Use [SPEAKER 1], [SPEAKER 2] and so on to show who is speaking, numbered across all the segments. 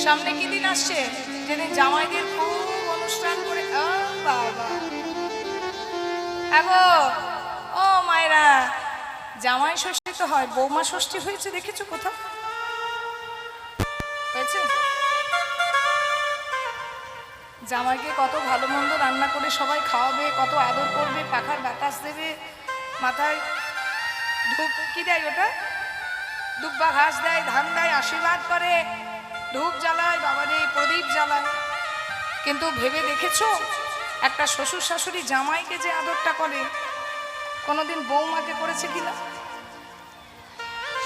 [SPEAKER 1] সামনে কি দিন আসছে যেদিন জামাইদের খুব অনুষ্ঠান করে বাবা আগো ও মায়েরা জামাই ষষ্ঠী তো হয় বৌমা ষষ্ঠী হয়েছে দেখেছো কোথাও হয়েছে জামাইকে কত ভালো মন্দ রান্না করে সবাই খাওয়াবে কত আদর করবে পাখার বাতাস দেবে মাথায় ধূপ কি দেয় ওটা দুব্বা ঘাস দেয় ধান দেয় আশীর্বাদ করে ধূপ জ্বালায় বাবারে প্রদীপ জ্বালায় কিন্তু ভেবে দেখেছো একটা শ্বশুর শাশুড়ি জামাইকে যে আদরটা করে কোনোদিন বৌমাকে করেছে কিনা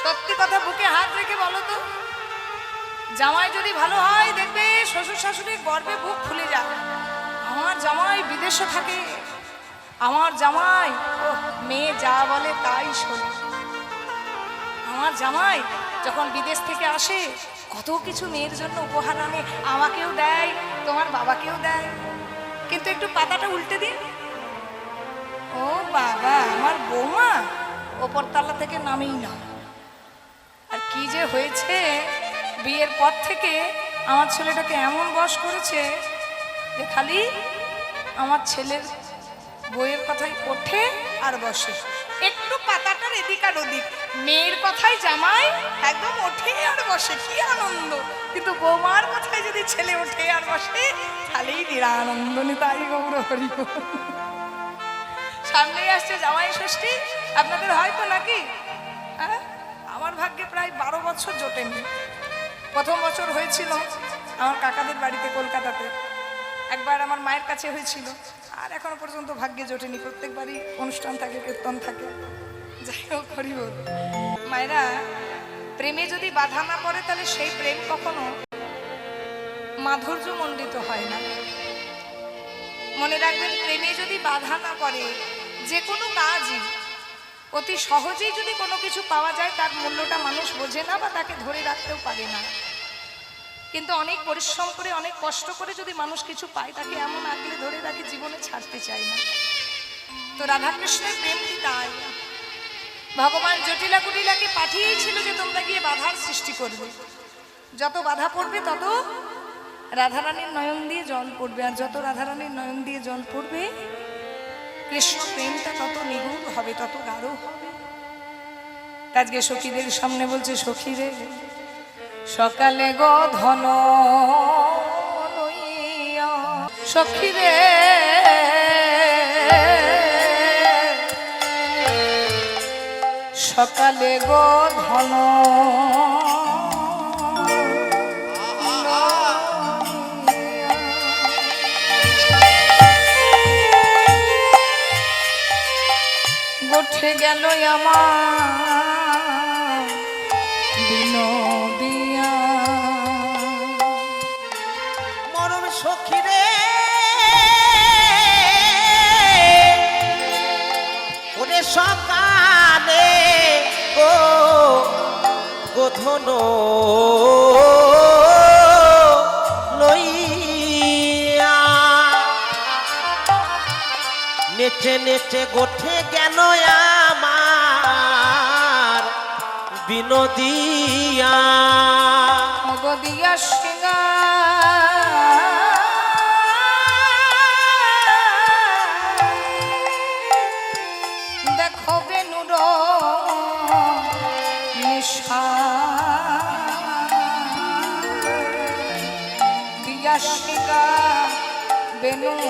[SPEAKER 1] সত্যি কথা বুকে হাত রেখে বলো তো জামাই যদি ভালো হয় দেখবে শ্বশুর শাশুড়ির গর্বে বুক ফুলে যায় আমার জামাই বিদেশে থাকে আমার জামাই ও মেয়ে যা বলে তাই শোনে আমার জামাই যখন বিদেশ থেকে আসে কত কিছু মেয়ের জন্য উপহার আনে আমাকেও দেয় তোমার বাবাকেও দেয় কিন্তু একটু পাতাটা উল্টে দিন ও বাবা আমার বৌমা ওপরতলা থেকে নামেই না আর কি যে হয়েছে বিয়ের পর থেকে আমার ছেলেটাকে এমন বশ করেছে যে খালি আমার ছেলের বইয়ের কথাই ওঠে আর বসে একটু পাতাটার এদিক আর ওদিক মেয়ের কথাই জামাই একদম ওঠে আর বসে কি আনন্দ কিন্তু বৌমার কথায় যদি ছেলে ওঠে আর বসে খালি নিরানন্দ নিতাই গৌর হরি সামনেই আসছে জামাই ষষ্ঠী আপনাদের হয়তো নাকি হ্যাঁ আমার ভাগ্যে প্রায় 12 বছর জোটেনি প্রথম বছর হয়েছিল আমার কাকাদের বাড়িতে কলকাতাতে একবার আমার মায়ের কাছে হয়েছিল আর এখনো পর্যন্ত ভাগ্যে জোটেনি প্রত্যেকবারই অনুষ্ঠান থাকে কীর্তন থাকে যাই হোক হরি বল মায়েরা প্রেমে যদি বাধা না পড়ে তাহলে সেই প্রেম কখনো মাধুর্য মণ্ডিত হয় না মনে রাখবেন প্রেমে যদি বাধা না পড়ে যে কোনো কাজই অতি সহজেই যদি কোনো কিছু পাওয়া যায় তার মূল্যটা মানুষ বোঝে না বা তাকে ধরে রাখতেও পারে না কিন্তু অনেক পরিশ্রম করে অনেক কষ্ট করে যদি মানুষ কিছু পায় তাকে এমন আঁকড়ে ধরে রাখে জীবনে ছাড়তে চায় না তো রাধাকৃষ্ণের প্রেমটি তাই ভগবান জটিলা কুটিলাকে পাঠিয়েছিল যে তোমরা গিয়ে বাধার সৃষ্টি করবে যত বাধা পড়বে তত রাধারানীর নয়ন দিয়ে জল পড়বে আর যত রাধারানীর নয়ন দিয়ে জল পড়বে কৃষ্ণ প্রেমটা তত নিগুড় হবে তত গাঢ় হবে আজকে সখীদের সামনে বলছে সখী রে সকালে গো ধন সখী রে সকালে গো ধন গোঠে গেল আমার বিনোদিয়া
[SPEAKER 2] মরম সখী রে ওরে সকালে গো গোধন লইয়া নেচে নেচে গোঠে গেল আমার বিনোদিয়া
[SPEAKER 1] গদিয়া সিংহা দেখো বেনুর নিশা দিয়া সিংহা বেনুর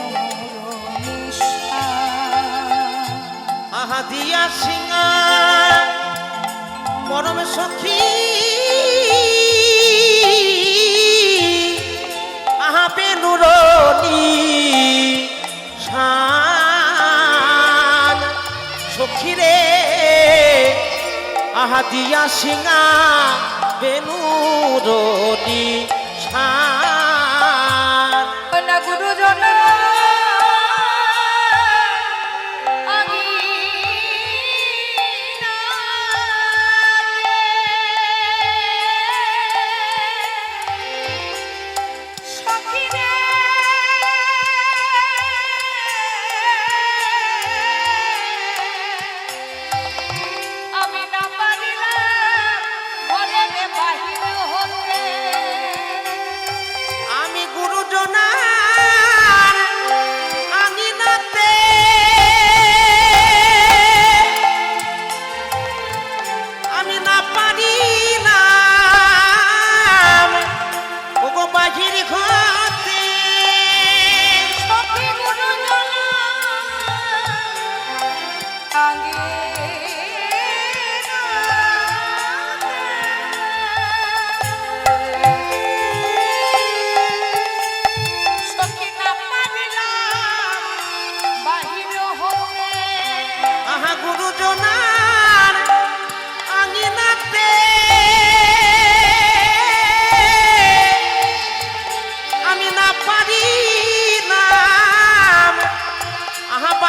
[SPEAKER 1] নিশা
[SPEAKER 2] আহা দিয়া সিংহা মরম সখী আহা বেনুরনি শান সখী রে আহা দিয়া সিংহা বেনুরনি শান
[SPEAKER 1] না গুরুজন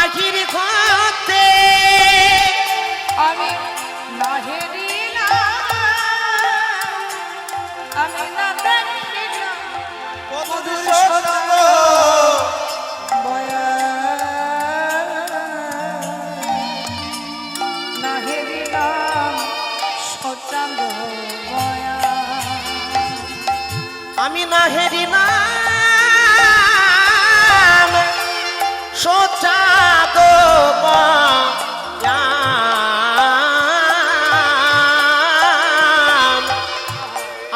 [SPEAKER 2] বাহির ঘতে
[SPEAKER 1] আমি নাহেরি না আমি না দেখিলাম
[SPEAKER 3] মধুর সঙ্গ
[SPEAKER 1] বয়া নাহেরি নাম সচাঙ্গ বয়া
[SPEAKER 2] আমি না হেরিলাম সোচা গো বয়ান।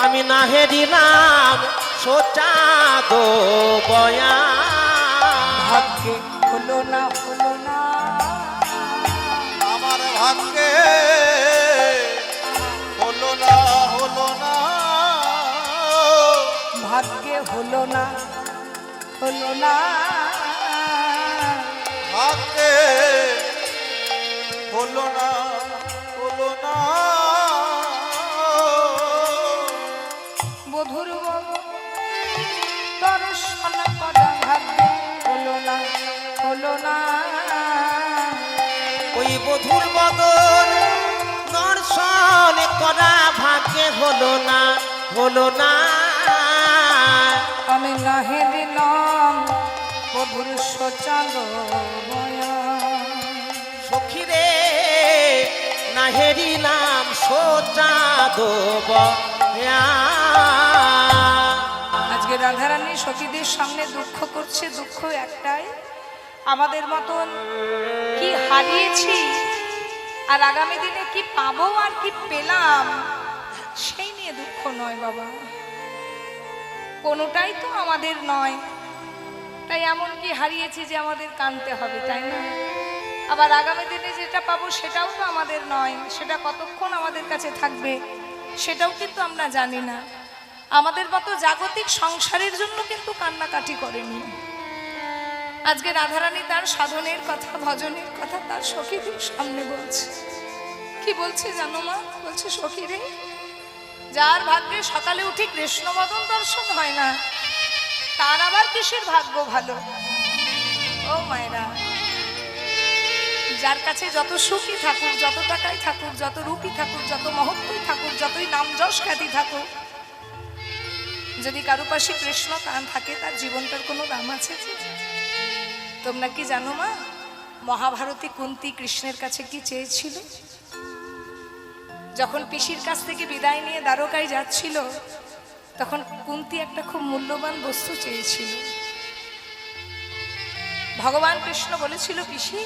[SPEAKER 2] আমি না হেরিলাম সোচা গো বয়ান।
[SPEAKER 1] ভাগ্যে হলো না
[SPEAKER 3] আমার ভাগ্যে হলো না
[SPEAKER 1] ভাগ্যে হলো না
[SPEAKER 3] ভাগ্যে হলো না
[SPEAKER 1] বধুর বব দর্শন করা ভাগ্যে হলো না
[SPEAKER 2] ওই বধুর বদন দর্শন করা ভাগ্যে হলো না
[SPEAKER 1] আমি নাহে দিলাম বধুর সচাঙ্গ বয়া
[SPEAKER 2] সখীরে না হেরিলাম সোচা গো বয়ান।
[SPEAKER 1] আজকে রাধারানী সখীদের সামনে দুঃখ করছে। দুঃখ একটাই, আমাদের মতন কি হারিয়েছি আর আগামী দিনে কি পাবো আর কি পেলাম সেই নিয়ে দুঃখ নয় বাবা, কোনোটাই তো আমাদের নয়। তাই এমন কি হারিয়েছি যে আমাদের কাঁদতে হবে, তাই না? আবার আগামী দিনে যেটা পাবো সেটাও তো আমাদের নয়, সেটা কতক্ষণ আমাদের কাছে থাকবে সেটাও কিন্তু আমরা জানি না। আমাদের মতো জাগতিক সংসারের জন্য কিন্তু কান্নাকাটি করেনি। আজকে রাধারানী তার সাধনের কথা, ভজনের কথা তার সখীদের সামনে বলছে। কি বলছে জানো মা? বলছে সখীরে, যার ভাগ্যে সকালে উঠে কৃষ্ণবদন দর্শন হয় না তার আবার কিসের ভাগ্য ভালো? ও মায়েরা, যার কাছে যত সুখী থাকুক, যত টাকাই থাকুক, যত রূপই থাকুক, যত মহত্বই থাকুক, যতই নাম যশ খ্যাতি থাকুক, যদি কারো পাশে কৃষ্ণ কান থাকে তার জীবনটার কোনো দাম আছে? তোমরা কি জানো মা, মহাভারতে কুন্তী কৃষ্ণের কাছে কি চেয়েছিল? যখন পিসির কাছ থেকে বিদায় নিয়ে দ্বারকায় যাচ্ছিল তখন কুন্তী একটা খুব মূল্যবান বস্তু চেয়েছিল। ভগবান কৃষ্ণ বলেছিল, পিসি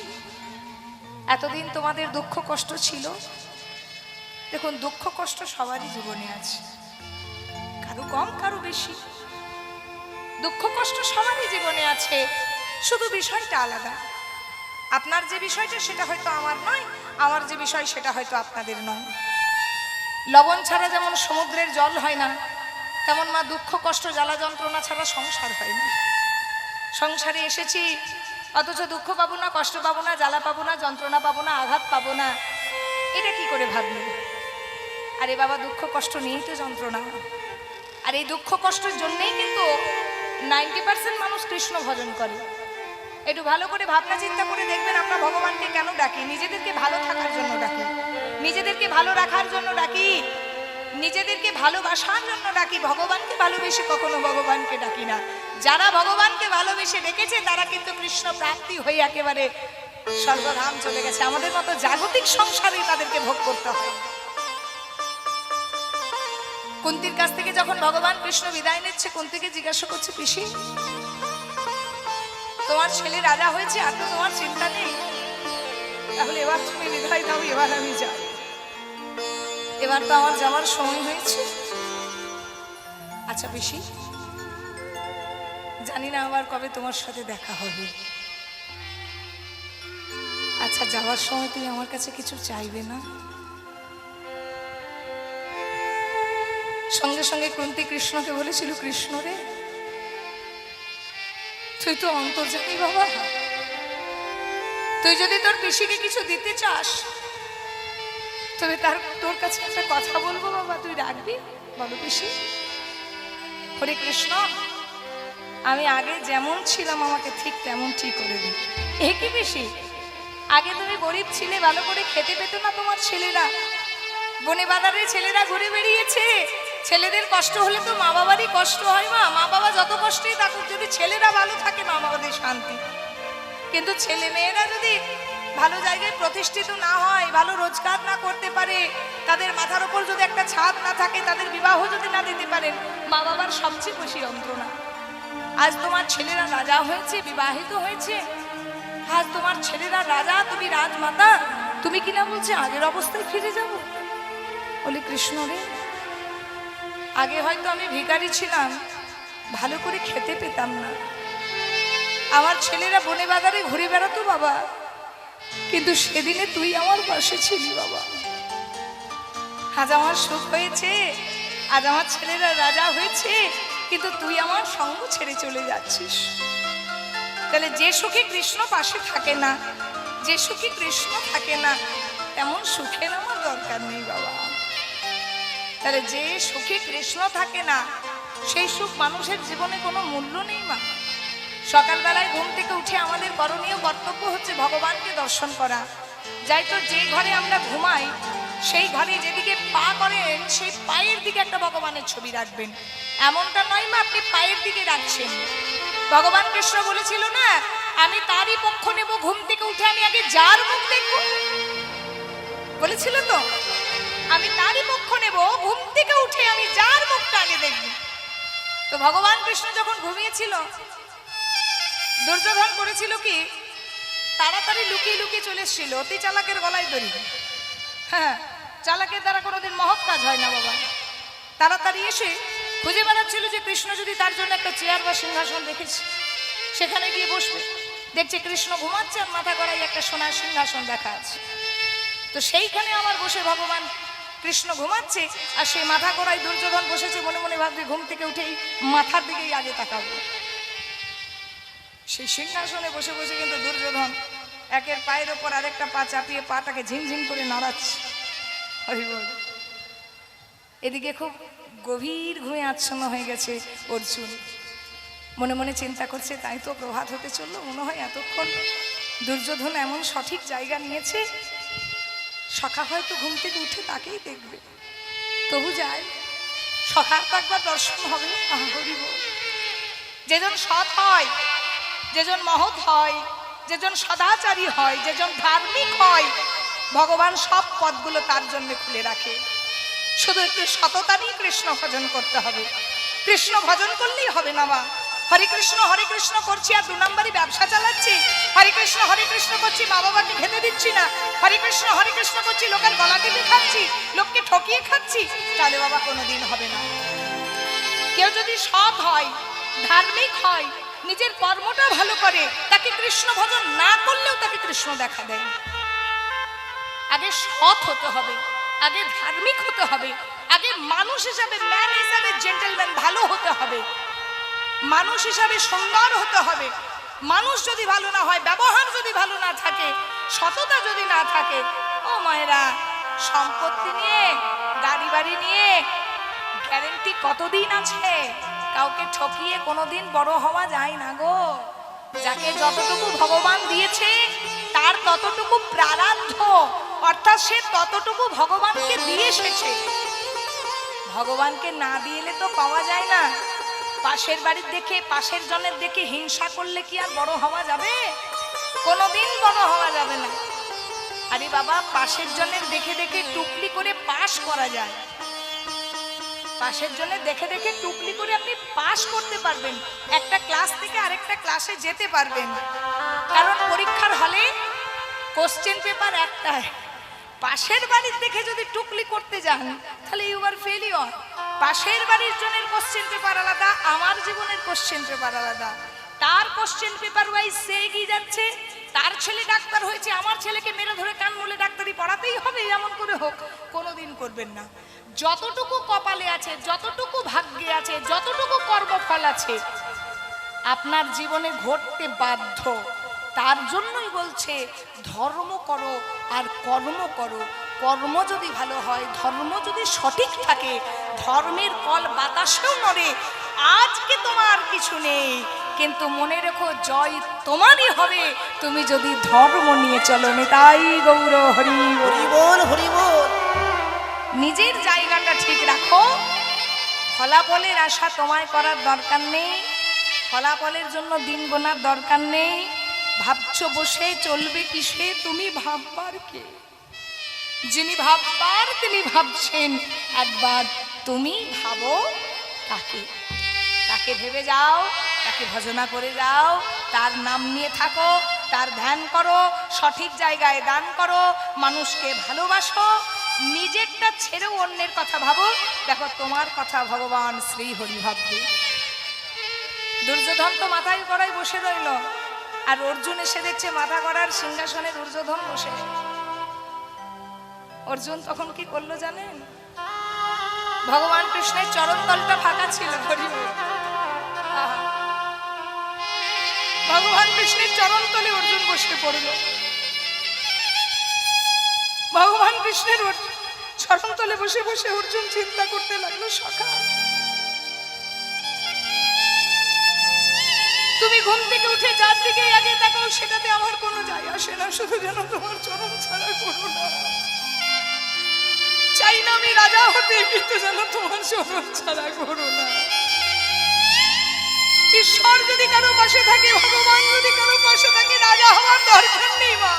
[SPEAKER 1] এতদিন তোমাদের দুঃখ কষ্ট ছিল। দেখুন, দুঃখ কষ্ট সবারই জীবনে আছে, কারো কম কারো বেশি। দুঃখ কষ্ট সবারই জীবনে আছে, শুধু বিষয়টা আলাদা। আপনার যে বিষয়টা সেটা হয়তো আমার নয়, আমার যে বিষয় সেটা হয়তো আপনাদের নয়। লবণ ছাড়া যেমন সমুদ্রের জল হয় না, তেমন মা দুঃখ কষ্ট জ্বালা যন্ত্রণা ছাড়া সংসার হয় না। সংসারে এসেছি অথচ দুঃখ পাবো না, কষ্ট পাবো না, জ্বালা পাবো না, যন্ত্রণা পাবো না, আঘাত পাবো না, এটা কি করে ভাবলেন? আরে বাবা, দুঃখ কষ্ট নিয়েই তো যন্ত্রণা। আর এই দুঃখ কষ্টের জন্যেই কিন্তু 90% মানুষ কৃষ্ণ ভজন করে। একটু ভালো করে ভাবনা চিন্তা করে দেখবেন, আমরা ভগবানকে কেন ডাকি? নিজেদেরকে ভালো থাকার জন্য ডাকি, নিজেদেরকে ভালো রাখার জন্য ডাকি, নিজেদেরকে ভালোবাসার জন্য ডাকি। ভগবানকে ভালোবেসে কখনো ভগবানকে ডাকি না। যারা ভগবানকে ভালোবেসে ডেকেছে তারা কিন্তু কৃষ্ণ প্রাপ্তি হয়ে একেবারে স্বর্গধাম চলে গেছে। আমাদের মতো জাগতিক সংসারে তাদেরকে ভোগ করতে হয়। কুন্তির কাছ থেকে যখন ভগবান কৃষ্ণ বিদায় নিচ্ছে, কুন্তিকে জিজ্ঞাসা করছে, পিসি তোমার ছেলে রাজা হয়েছে, আর তো তোমার চিন্তা নেই, তাহলে এবার তুমি বিদায় দাও, এবার আমি যাই, এবার তো আমার যাওয়ার সময় হয়েছে। আচ্ছা পিসি, জানি না আবার কবে তোমার সাথে দেখা হবে। আচ্ছা, যাওয়ার সময় তুমি আমার কাছে কিছু চাইবে না? সঙ্গে সঙ্গে কুন্তী কৃষ্ণকে বলেছিল, কৃষ্ণ রে, তুই তো অন্তর্যামী বাবা, তুই যদি তোর পিসিকে কিছু দিতে চাস তবে তোর কাছে একটা কথা বলবো বাবা, তুই রাখবি? বলো পিসি। হরে কৃষ্ণ, আমি আগে যেমন ছিলাম আমাকে ঠিক তেমন ঠিক করে দিই, এ কি বেশি? আগে তুমি গরিব ছিলে, ভালো করে খেতে পেতো না তোমার ছেলেরা? বনে বাজারে ছেলেরা ঘুরে বেরিয়েছে, ছেলেদের কষ্ট হলে তো মা বাবারই কষ্ট হয়। মা বাবা যত কষ্টই থাকুক, যদি ছেলেরা ভালো থাকে মা বাবাদের শান্তি। কিন্তু ছেলে মেয়েরা যদি ভালো জায়গায় প্রতিষ্ঠিত না হয়, ভালো রোজগার না করতে পারে, তাদের মাথার উপর যদি একটা ছাদ না থাকে, তাদের বিবাহ যদি না দিতে পারেন, মা বাবার সবচেয়ে বেশি যন্ত্রণা। আজ তোমার ছেলেরা রাজা হয়েছে, বিবাহিত হয়েছে, আজ তোমার ছেলেরা রাজা, তুমি রাজমাতা, তুমি কিনা বলছে আগের অবস্থায় ফিরে যাব। বলি কৃষ্ণ রে, আগে হয়তো আমি ভিখারি ছিলাম, ভালো করে খেতে পেতাম না, আমার ছেলেরা বনে বাজারে ঘুরে বেড়াতো বাবা, কিন্তু সেদিনে তুই আমার পাশে ছিলি বাবা। আজ আমার সুখ হয়েছে, আজ আমার ছেলেরা রাজা হয়েছে, কিন্তু তুই আমার সঙ্গ ছেড়ে চলে যাচ্ছিস। তাহলে যে সুখে কৃষ্ণ পাশে থাকে না, যে সুখে কৃষ্ণ থাকে না, তেমন সুখের আমার দরকার নেই বাবা। তাহলে যে সুখে কৃষ্ণ থাকে না, সেই সুখ মানুষের জীবনে কোনো মূল্য নেই মা। সকালবেলায় ঘুম থেকে উঠে আমাদের করণীয় কর্তব্য হচ্ছে ভগবানকে দর্শন করা। যাই তো যে ঘরে আমরা ঘুমাই, সেই ঘরে যেদিকে পা করেন, সেই পায়ের দিকে একটা ভগবানের ছবি রাখবেন। এমনটা নয় মা আপনি পায়ের দিকে রাখছেন। ভগবান কৃষ্ণ বলেছিল না, আমি তারই পক্ষ নেব, ঘুম থেকে উঠে আমি আগে যার মুখ দেখব, বলেছিল তো, আমি তারই পক্ষ নেব, ঘুম থেকে উঠে আমি যার মুখটা আগে দেখব। তো ভগবান কৃষ্ণ যখন ঘুমিয়েছিল, দুর্যোধন করেছিল কি, তাড়াতাড়ি লুকিয়ে লুকিয়ে চলে এসেছিল, অতি চালাকের গলায় দড়ি। হ্যাঁ, চালাকের দ্বারা কোনোদিন মহৎ কাজ হয় না বাবা। তাড়াতাড়ি এসে খুঁজে বেড়াচ্ছিল যে কৃষ্ণ যদি তার জন্য একটা চেয়ার বা সিংহাসন রেখেছে, সেখানে গিয়ে বসবে। দেখছে কৃষ্ণ ঘুমাচ্ছে আর মাথা গড়াই একটা সোনার সিংহাসন দেখা আছে। তো সেইখানে আমার বসে ভগবান কৃষ্ণ ঘুমাচ্ছে, আর সেই মাথা গড়াই দুর্যোধন বসেছে, মনে মনে ভাবছে ঘুম থেকে উঠেই মাথার দিকেই আগে তাকাবো। সেই সিংহাসনে বসে বসে কিন্তু দুর্যোধন একের পায়ের ওপর আরেকটা পা চাপিয়ে পাটাকে ঝিনঝিন করে নাড়াচ্ছে। হরিবল। এদিকে খুব গভীর ঘুমে আচ্ছন্ন হয়ে গেছে অর্জুন। মনে মনে চিন্তা করছে, তাই তো প্রভাত হতে চললো, মনে হয় এতক্ষণ দুর্যোধন এমন সঠিক জায়গা নিয়েছে, সখা হয়তো ঘুম থেকে উঠে তাকেই দেখবে। তবু যায়, সখার তো একবার দর্শন হবে। হরিবল। যেজন সৎ হয়, যেজন মহৎ হয়, যেজন সদাচারী হয়, যেজন ধার্মিক হয়, ভগবান সব পথগুলো তার জন্য খুলে রাখে। শুধু একটু সততা নিয়ে কৃষ্ণ ভজন করতে হবে। কৃষ্ণ ভজন করলেই হবে না মা। হরে কৃষ্ণ করছি আর 2 নম্বরই ব্যবসা চালাচ্ছি, হরে কৃষ্ণ করছি, মা বাবাকে খেতে দিচ্ছি না, হরে কৃষ্ণ করছি, লোকের গলা টিপে খাচ্ছি, লোককে ঠকিয়ে খাচ্ছি, তাহলে বাবা কোনোদিন হবে না। কেউ যদি সৎ হয়, ধার্মিক হয়, নিজের কর্মটা ভালো করে, তাকে কৃষ্ণ ভজন না করলেও তাকে কৃষ্ণ দেখা দেয়। আগে সৎ হতে হবে, আগে ধার্মিক হতে হবে, আগে মানুষ হিসাবে, ম্যান হিসাবে, জেন্টলম্যান ভালো হতে হবে, মানুষ হিসাবে সুন্দর হতে হবে। মানুষ যদি ভালো না হয়, ব্যবহার যদি ভালো না থাকে, সততা যদি না থাকে, ও মায়েরা, সম্পত্তি নিয়ে, গাড়ি বাড়ি নিয়ে গ্যারেন্টি কতদিন আছে? কাউকে ঠকিয়ে কোনোদিন বড় হওয়া যায় না গো। যাকে যতটুকু ভগবান দিয়েছে তার ততটুকু প্রারাব্ধ, অর্থাৎ সে ততটুকু ভগবানকে দিয়ে এসেছে। ভগবানকে না দিলে তো পাওয়া যায় না। পাশের বাড়ির দেখে, পাশের জনের দেখে হিংসা করলে কি আর বড় হওয়া যাবে? কোনোদিন বড় হওয়া যাবে না। আরে বাবা, পাশের জনের দেখে দেখে টুকলি করে পাস করা যায়। পাশের জন্য দেখে দেখে টুকলি করে আপনি পাস করতে পারবেন, একটা ক্লাস থেকে আরেকটা ক্লাসে যেতে পারবেন। কারণ পরীক্ষার হলে কোশ্চেন পেপার একটাই। পাশের বাড়ির দেখে যদি টুকলি করতে যান, তাহলে ইউ আর ফেলিওর। পাশের বাড়ির জনের কোশ্চেন পেপার আলাদা, আমার জীবনের কোশ্চেন পেপার আলাদা। তার কোশ্চেন পেপার ওয়াইজ সে এগিয়ে যাচ্ছে, তার ছেলে ডাক্তার হয়েছে, আমার ছেলেকে মেরে ধরে কান মুলে ডাক্তারি পড়াতেই হবে, এমন করে হোক, কোনোদিন করবেন না। যতটুকু কপালে আছে, যতটুকু ভাগ্যে আছে, যতটুকু কর্মফল আছে, আপনার জীবনে ঘটতে বাধ্য। তার জন্যই বলছে ধর্ম করো আর কর্ম করো। কর্ম যদি ভালো হয়, ধর্ম যদি সঠিক থাকে, ধর্মের কল বাতাসেও নড়ে। আজকে তোমার কিছু নেই, কিন্তু মনে রেখো জয় তোমারই হবে তুমি যদি ধর্ম নিয়ে চলো। নিতাই গৌর হরি বল।
[SPEAKER 2] হরি বল, হরি বল।
[SPEAKER 1] নিজের জায়গাটা ঠিক রাখো। ফলাফলের আশা তোমায় করার দরকার নেই, ফলাফলের জন্য দিন গোনার দরকার নেই। ভাবছো বসে চলবে কিসে, তুমি ভাববার কে? যিনি ভাববার তিনি ভাবছেন। একবার তুমি ভাবো তাকে, তাকে ভেবে যাও, তাকে ভজনা করে যাও, তার নাম নিয়ে থাকো, তার ধ্যান করো, সঠিক জায়গায় দান করো, মানুষকে ভালোবাসো, নিজেরটা ছেড়েও অন্যের কথা ভাবো। দেখো তোমার কথা ভগবান শ্রী হরি ভাববে। দুর্যোধন তো মাথায় গড়ায় বসে রইল, আর অর্জুন এসে দেখছে মাথা গড়ার সিংহাসনে দুর্যোধন বসে। অর্জুন তখন কি করলো জানেন? ভগবান কৃষ্ণের চরণতলটা ফাঁকা ছিল। হরি বল। আহা। ভগবান কৃষ্ণের চরণতলে অর্জুন বসে পড়ল। ভগবান কৃষ্ণের চরণতলে বসে বসে অর্জুন চিন্তা করতে লাগলো, সখা তুমি ঘুম থেকে উঠে যার দিকে আগে তাকাও সেটাতে আমার কোনো যায় আসে না, শুধু যেন তোমার চরণ ছাড়া করো না। চাই না আমি রাজা হতে, কিন্তু যেন তোমার চরণ ছাড়া করো না। ঈশ্বর যদি কারো পাশে থাকে, ভগবান যদি কারো পাশে থাকে, রাজা হওয়ার দরকার নেই মা,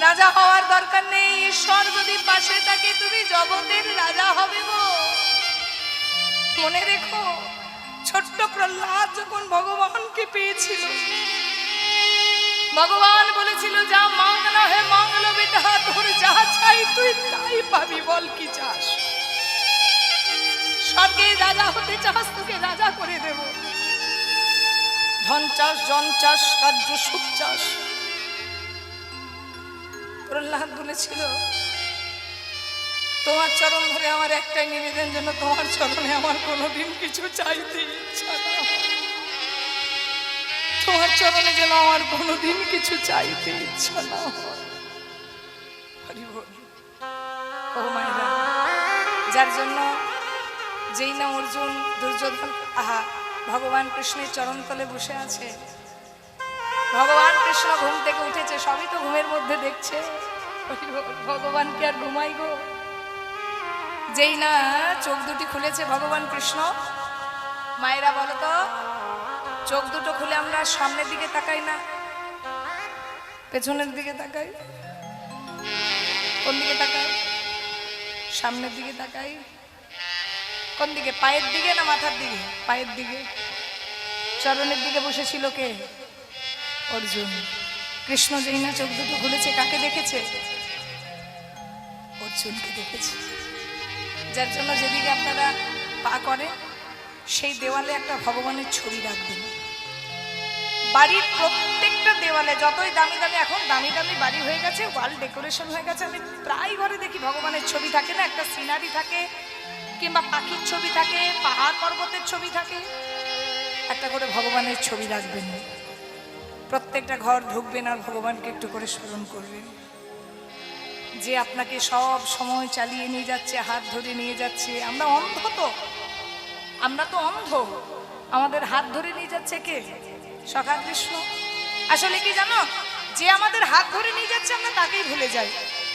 [SPEAKER 1] রাজা হওয়ার দরকার নেই। ঈশ্বর যদি পাশে থাকে তুমি জগতের রাজা হবে গো। মনে রেখো, ছোট্ট প্রহ্লাদ যখন ভগবানকে পেয়েছিল, ভগবান বলেছিল যা মাংল হে মাংল বেটা, তোর যা চাই তুই তাই পাবি, বল কি চাস? স্বর্গে রাজা হতে চাস, তোকে রাজা করে দেব। ধন চাস, জন চাস, রাজ্য সুখ চাস। প্রহ্লাদ বলেছিল তোমার চরণ ধরে আমার একটাই নিবেদন, যেন তোমার চরণে আমার কোনোদিন কিছু চাইতে ইচ্ছা না হয়। তোমার চরণে যেন আমার কোনোদিন কিছু চাইতে ইচ্ছা না হয়। হরি বল। ও মায়েরা, যার জন্য যেই না অর্জুন দুর্যোধন আহা ভগবান কৃষ্ণের চরণতলে বসে আছে, ভগবান কৃষ্ণ ঘুম থেকে উঠেছে, সবই তো ঘুমের মধ্যে দেখছে। ভগবান কি আর ঘুমাই গো? যেই না চোখ দুটি খুলেছে ভগবান কৃষ্ণ, মায়েরা বলো তো, চোখ দুটো খুলে আমরা সামনের দিকে তাকাই না, পেছনের দিকে তাকাই? কোন দিকে তাকাই? সামনের দিকে তাকাই। কোন দিকে? পায়ের দিকে না মাথার দিকে? পায়ের দিকে। চরণের দিকে বসেছিল কে? অর্জুন। কৃষ্ণ যেই না চোখ দুটো খুলেছে, কাকে দেখেছে? অর্জুনকে দেখেছে। যার জন্য যেদিকে আপনারা পা করে সেই দেওয়ালে একটা ভগবানের ছবি রাখবেন। বাড়ির প্রত্যেকটা দেওয়ালে, যতই দামি দামি, এখন দামি দামি বাড়ি হয়ে গেছে, ওয়াল ডেকোরেশন হয়ে গেছে, আমি প্রায় ঘরে দেখি ভগবানের ছবি থাকে না, একটা সিনারি থাকে, কিংবা পাখির ছবি থাকে, পাহাড় পর্বতের ছবি থাকে, একটা করে ভগবানের ছবি রাখবেন। প্রত্যেকটা ঘর ঢুকবেন আর ভগবানকে একটু করে স্মরণ করবেন, যে আপনাকে সব সময় চালিয়ে নিয়ে যাচ্ছে, হাত ধরে নিয়ে যাচ্ছে। আমরা অন্ধ তো, আমরা তো অন্ধ, আমাদের হাত ধরে নিয়ে যাচ্ছে কে? সখা কৃষ্ণ। আসলে কি জানো, যে আমাদের হাত ধরে নিয়ে যাচ্ছে আমরা তাকেই ভুলে যাই।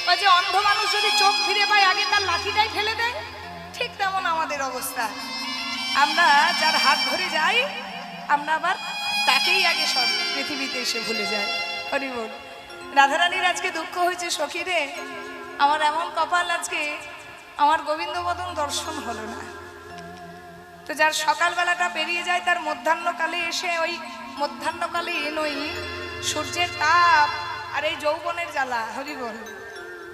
[SPEAKER 1] ওই যে অন্ধ মানুষ যদি চোখ ফিরে পায় আগে তার লাঠিটাই ফেলে দেয়, ঠিক তেমন আমাদের অবস্থা। আমরা যার হাত ধরে যাই আমরা আবার তাকেই আগে সব পৃথিবীতে এসে ভুলে যাই। হরি বল। রাধারানীর আজকে দুঃখ হয়েছে, সখী রে আমার এমন কপাল, আজকে আমার গোবিন্দ বদন দর্শন হলো না। তো যার সকালবেলাটা পেরিয়ে যায় তার মধ্যাহ্নকালে এসে, ওই মধ্যাহ্নকালীন ওই সূর্যের তাপ আর এই যৌবনের জ্বালা, হরি বল,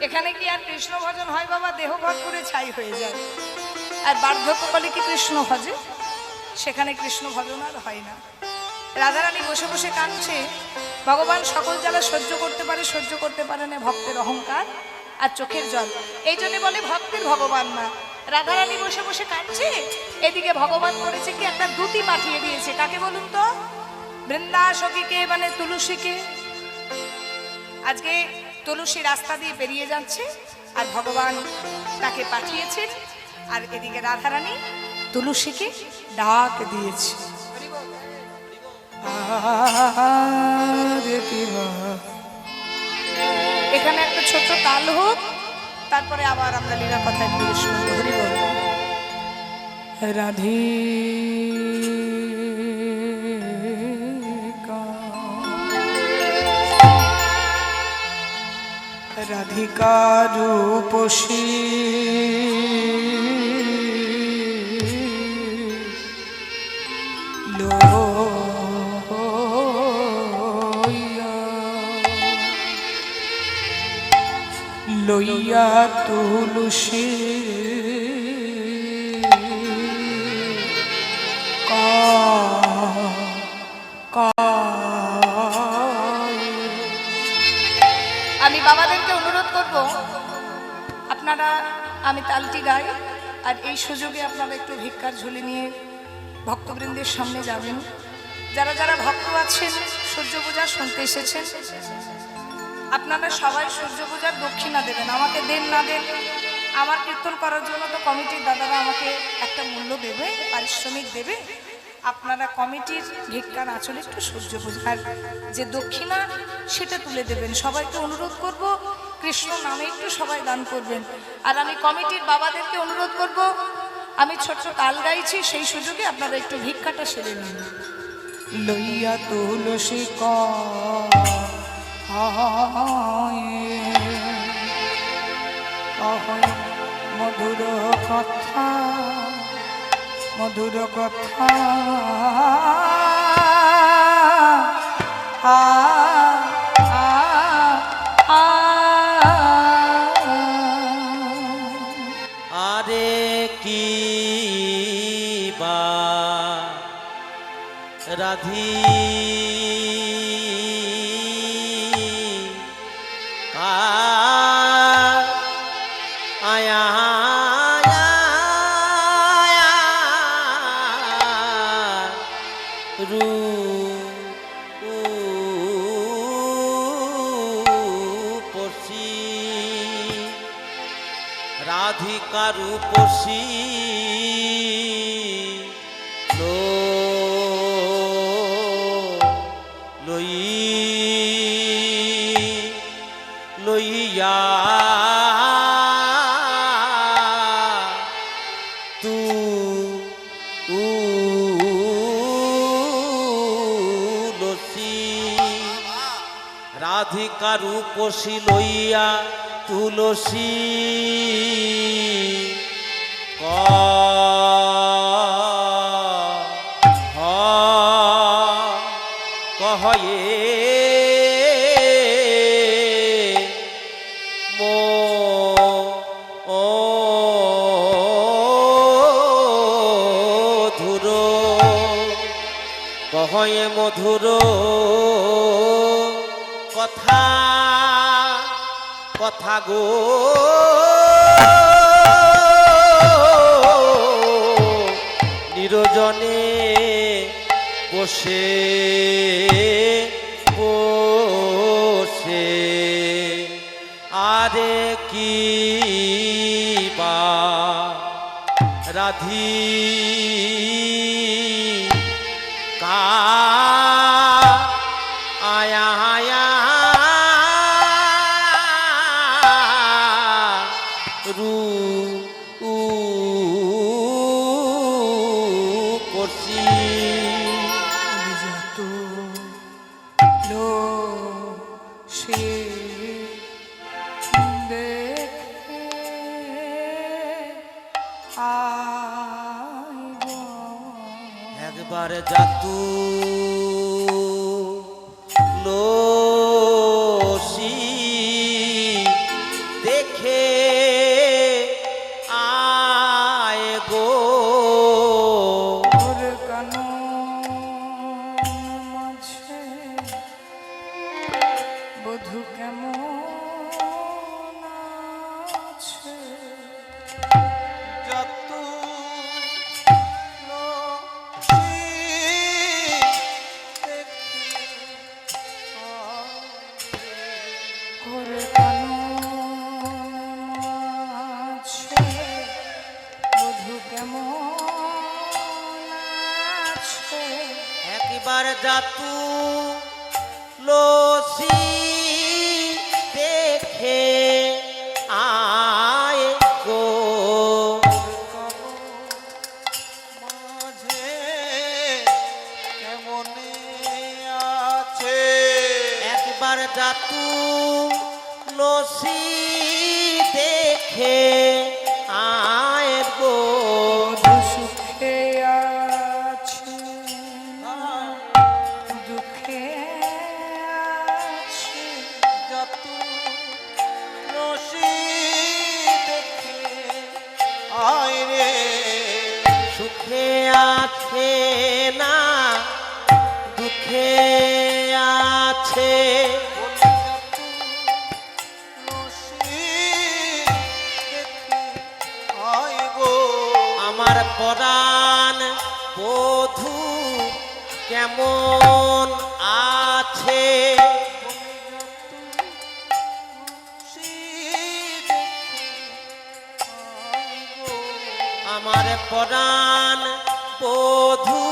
[SPEAKER 1] এখানে কি আর কৃষ্ণ ভজন হয় বাবা? দেহ ভরপুরে ছাই হয়ে যায়। আর বার্ধক্যকালে কি কৃষ্ণ ভজে? সেখানে কৃষ্ণ ভজন আর হয় না। রাধারানী বসে বসে কাঁদছে। ভগবান সকল জ্বালা সহ্য করতে পারে, সহ্য করতে পারে না ভক্তের অহংকার আর চোখের জল, এই জন্য বলে ভক্তের ভগবান না। রাধারানী বসে বসে কাঁদছে, এদিকে ভগবান করেছে কি, একটা দূতি পাঠিয়ে দিয়েছে। কাকে বলুন তো? বৃন্দা সখীকে, মানে তুলসীকে। আজকে তুলসী রাস্তা দিয়ে পেরিয়ে যাচ্ছে আর ভগবান তাকে পাঠিয়েছেন, আর এদিকে রাধারানী তুলসীকে ডাক দিয়েছি। এখানে একটা ছোট্ট তাল হোক, তারপরে আবার আমরা লীলা কথায় প্রবেশ করবো। হরি বল। রাধে রাধিকা রূপসী লইয়া তুলসী আমি বাবাদেরকে অনুরোধ করব, আপনারা, আমি তালটি গাই আর এই সুযোগে আপনারা একটু ভিক্ষার ঝুলি নিয়ে ভক্তবৃন্দের সামনে যাবেন। যারা যারা ভক্ত আছেন, সূর্য পূজা শুনতে এসেছেন, আপনারা সবাই সূর্য পূজার দক্ষিণা দেবেন। আমাকে দেন না দেন, আমার কীর্তন করার জন্য তো কমিটির দাদারা আমাকে একটা মূল্য দেবে, পারিশ্রমিক দেবে। আপনারা কমিটির ভিক্ষার আঁচলে একটু সূর্য পূজার যে দক্ষিণা সেটা তুলে দেবেন। সবাইকে অনুরোধ করব, কৃষ্ণ নামে একটু সবাই দান করবেন। আর আমি কমিটির বাবাদেরকে অনুরোধ করব, আমি ছোট্ট তাল গাইছি, সেই সুযোগে আপনারা একটু ভিক্ষাটা সেরে নিন। লইয়া তুলসী মধুর কথা, মধুর কথা
[SPEAKER 2] আরে কি বা রাধি আয়া রূপসী রাধিকা রূপসী লইয়া তুলসী রাধিকা রূপসী লইয়া তুলসী কহয়ে মধুর কহয়ে মধুর কথা কথা গো নিরজনে বসে বসে আরে কি বা রাধি কা আয়া আয়া রূপসী
[SPEAKER 1] যত লো সে দেখে আইব
[SPEAKER 2] একবার জাতু লোসি দেখে আয় গো
[SPEAKER 1] ওর কানন মাঝে বধূ কেমন আছে।
[SPEAKER 3] যত
[SPEAKER 2] একবার জাতু লসি দেখে আয় গো
[SPEAKER 3] মাঝে কেমনে আছে
[SPEAKER 2] একবার জাতু লসি দেখে আয় গো
[SPEAKER 1] সুখে আছে দুঃখে আছে
[SPEAKER 3] যত রশি দেখে আয় রে
[SPEAKER 2] সুখে আছে না দুঃখে আছে আমার পরাণ বধূ কেমন আছে আমার পরাণ বধূ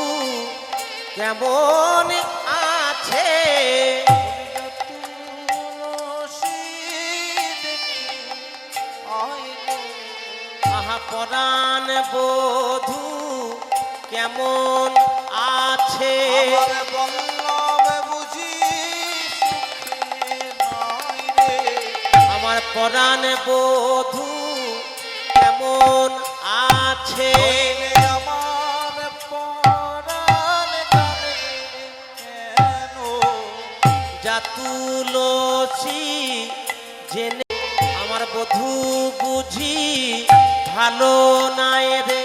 [SPEAKER 2] কেমন আছে আহা পরাণ বধূ কেমন আছে আমার পরাণ বধূ কেমন আছে জাতুলসি জেনে আমার বধূ বুঝি ভালো নাই রে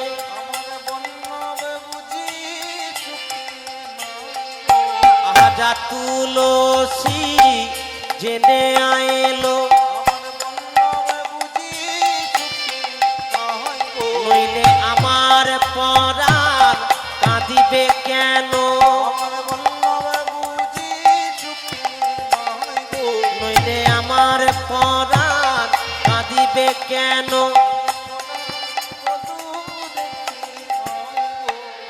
[SPEAKER 2] আহা জাতুলসি জেনে আইলো নইলে আমার পরাণ কাঁদিবে কেন নইলে আমার পরাণ কাঁদিবে কেন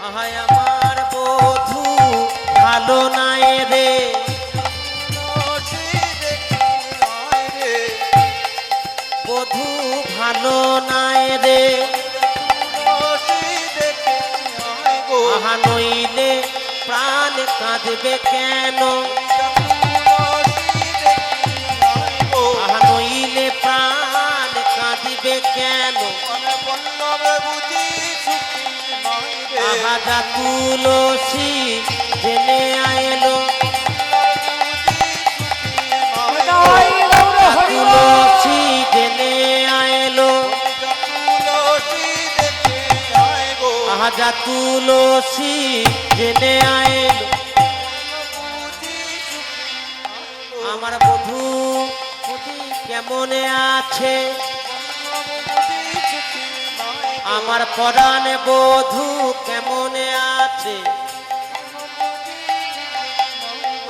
[SPEAKER 2] আহায় আমার বধূ ভালো নাই রে বধূ ভালো নাই রে আহা নইলে প্রাণ কাঁদবে কেন আহা নইলে প্রাণ কাঁদিবে কেন আহা জাতুলসি জেনে আইলো তুলসী জেনে আইলো আহা জাতুলসি জেনে আইলো আমার বধূ কেমনে আছে আমার পরাণ বধূ কেমনে আছে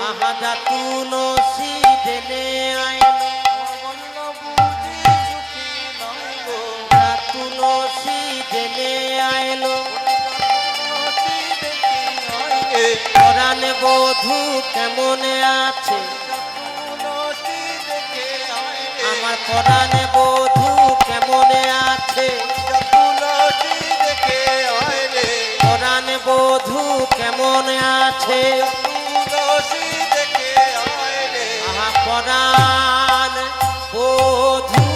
[SPEAKER 2] আহা জাতুলসি জেনে আইলো জাতুলসি জেনে আইলো পরাণ বধূ কেমনে আছে আমার পরাণ বধূ কেমনে আছে পরাণ বধূ কেমন আছে আহা পরাণ বধূ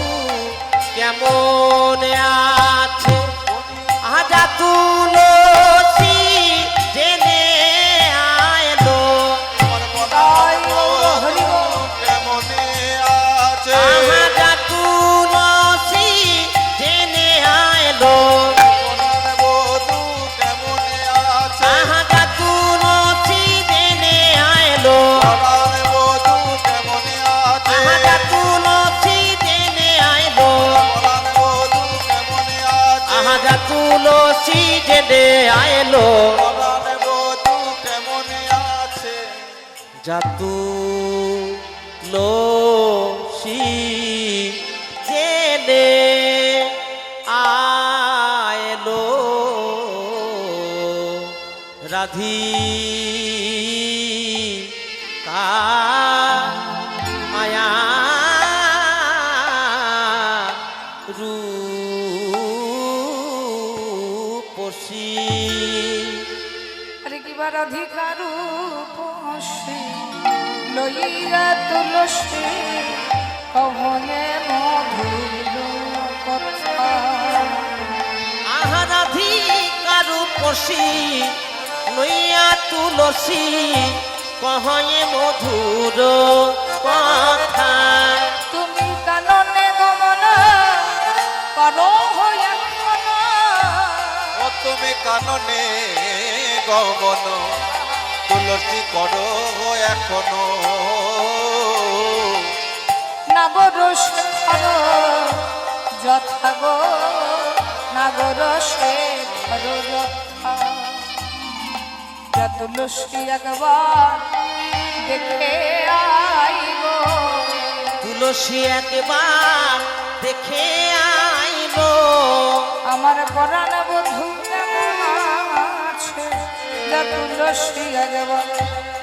[SPEAKER 2] কেমন আছে আহা জাতুলসি জেনে আইলো আহা জাতুলসি জেনে আইলো আহা জাতুলসি জেনে আইলো আহা জাতুলসি জেনে আইলো আহা জাতুলসি জেনে আইলো জাতুলসি জেনে আইলো রাধি কা মায়া রূপসী
[SPEAKER 1] আরে কিবার অধিকার উপসী লইয়া তুলসী কহনে মধুর কথা
[SPEAKER 2] আহারাধি কারু পশি লইয়া তুলসী কহয়ে মধুর কথা
[SPEAKER 1] তুমি কাননে গমন করো হইয়া
[SPEAKER 3] ও তুমি কাননে গমন তুলসী করো এখনো
[SPEAKER 1] নাগর শেখর যথা গো নাগর শেখর যথা যা তুলসী একবার দেখে আইব
[SPEAKER 2] তুলসী একবার দেখে আইলো
[SPEAKER 1] আমার পরাণ বধূ কেমন আছে যা তুলসী একবার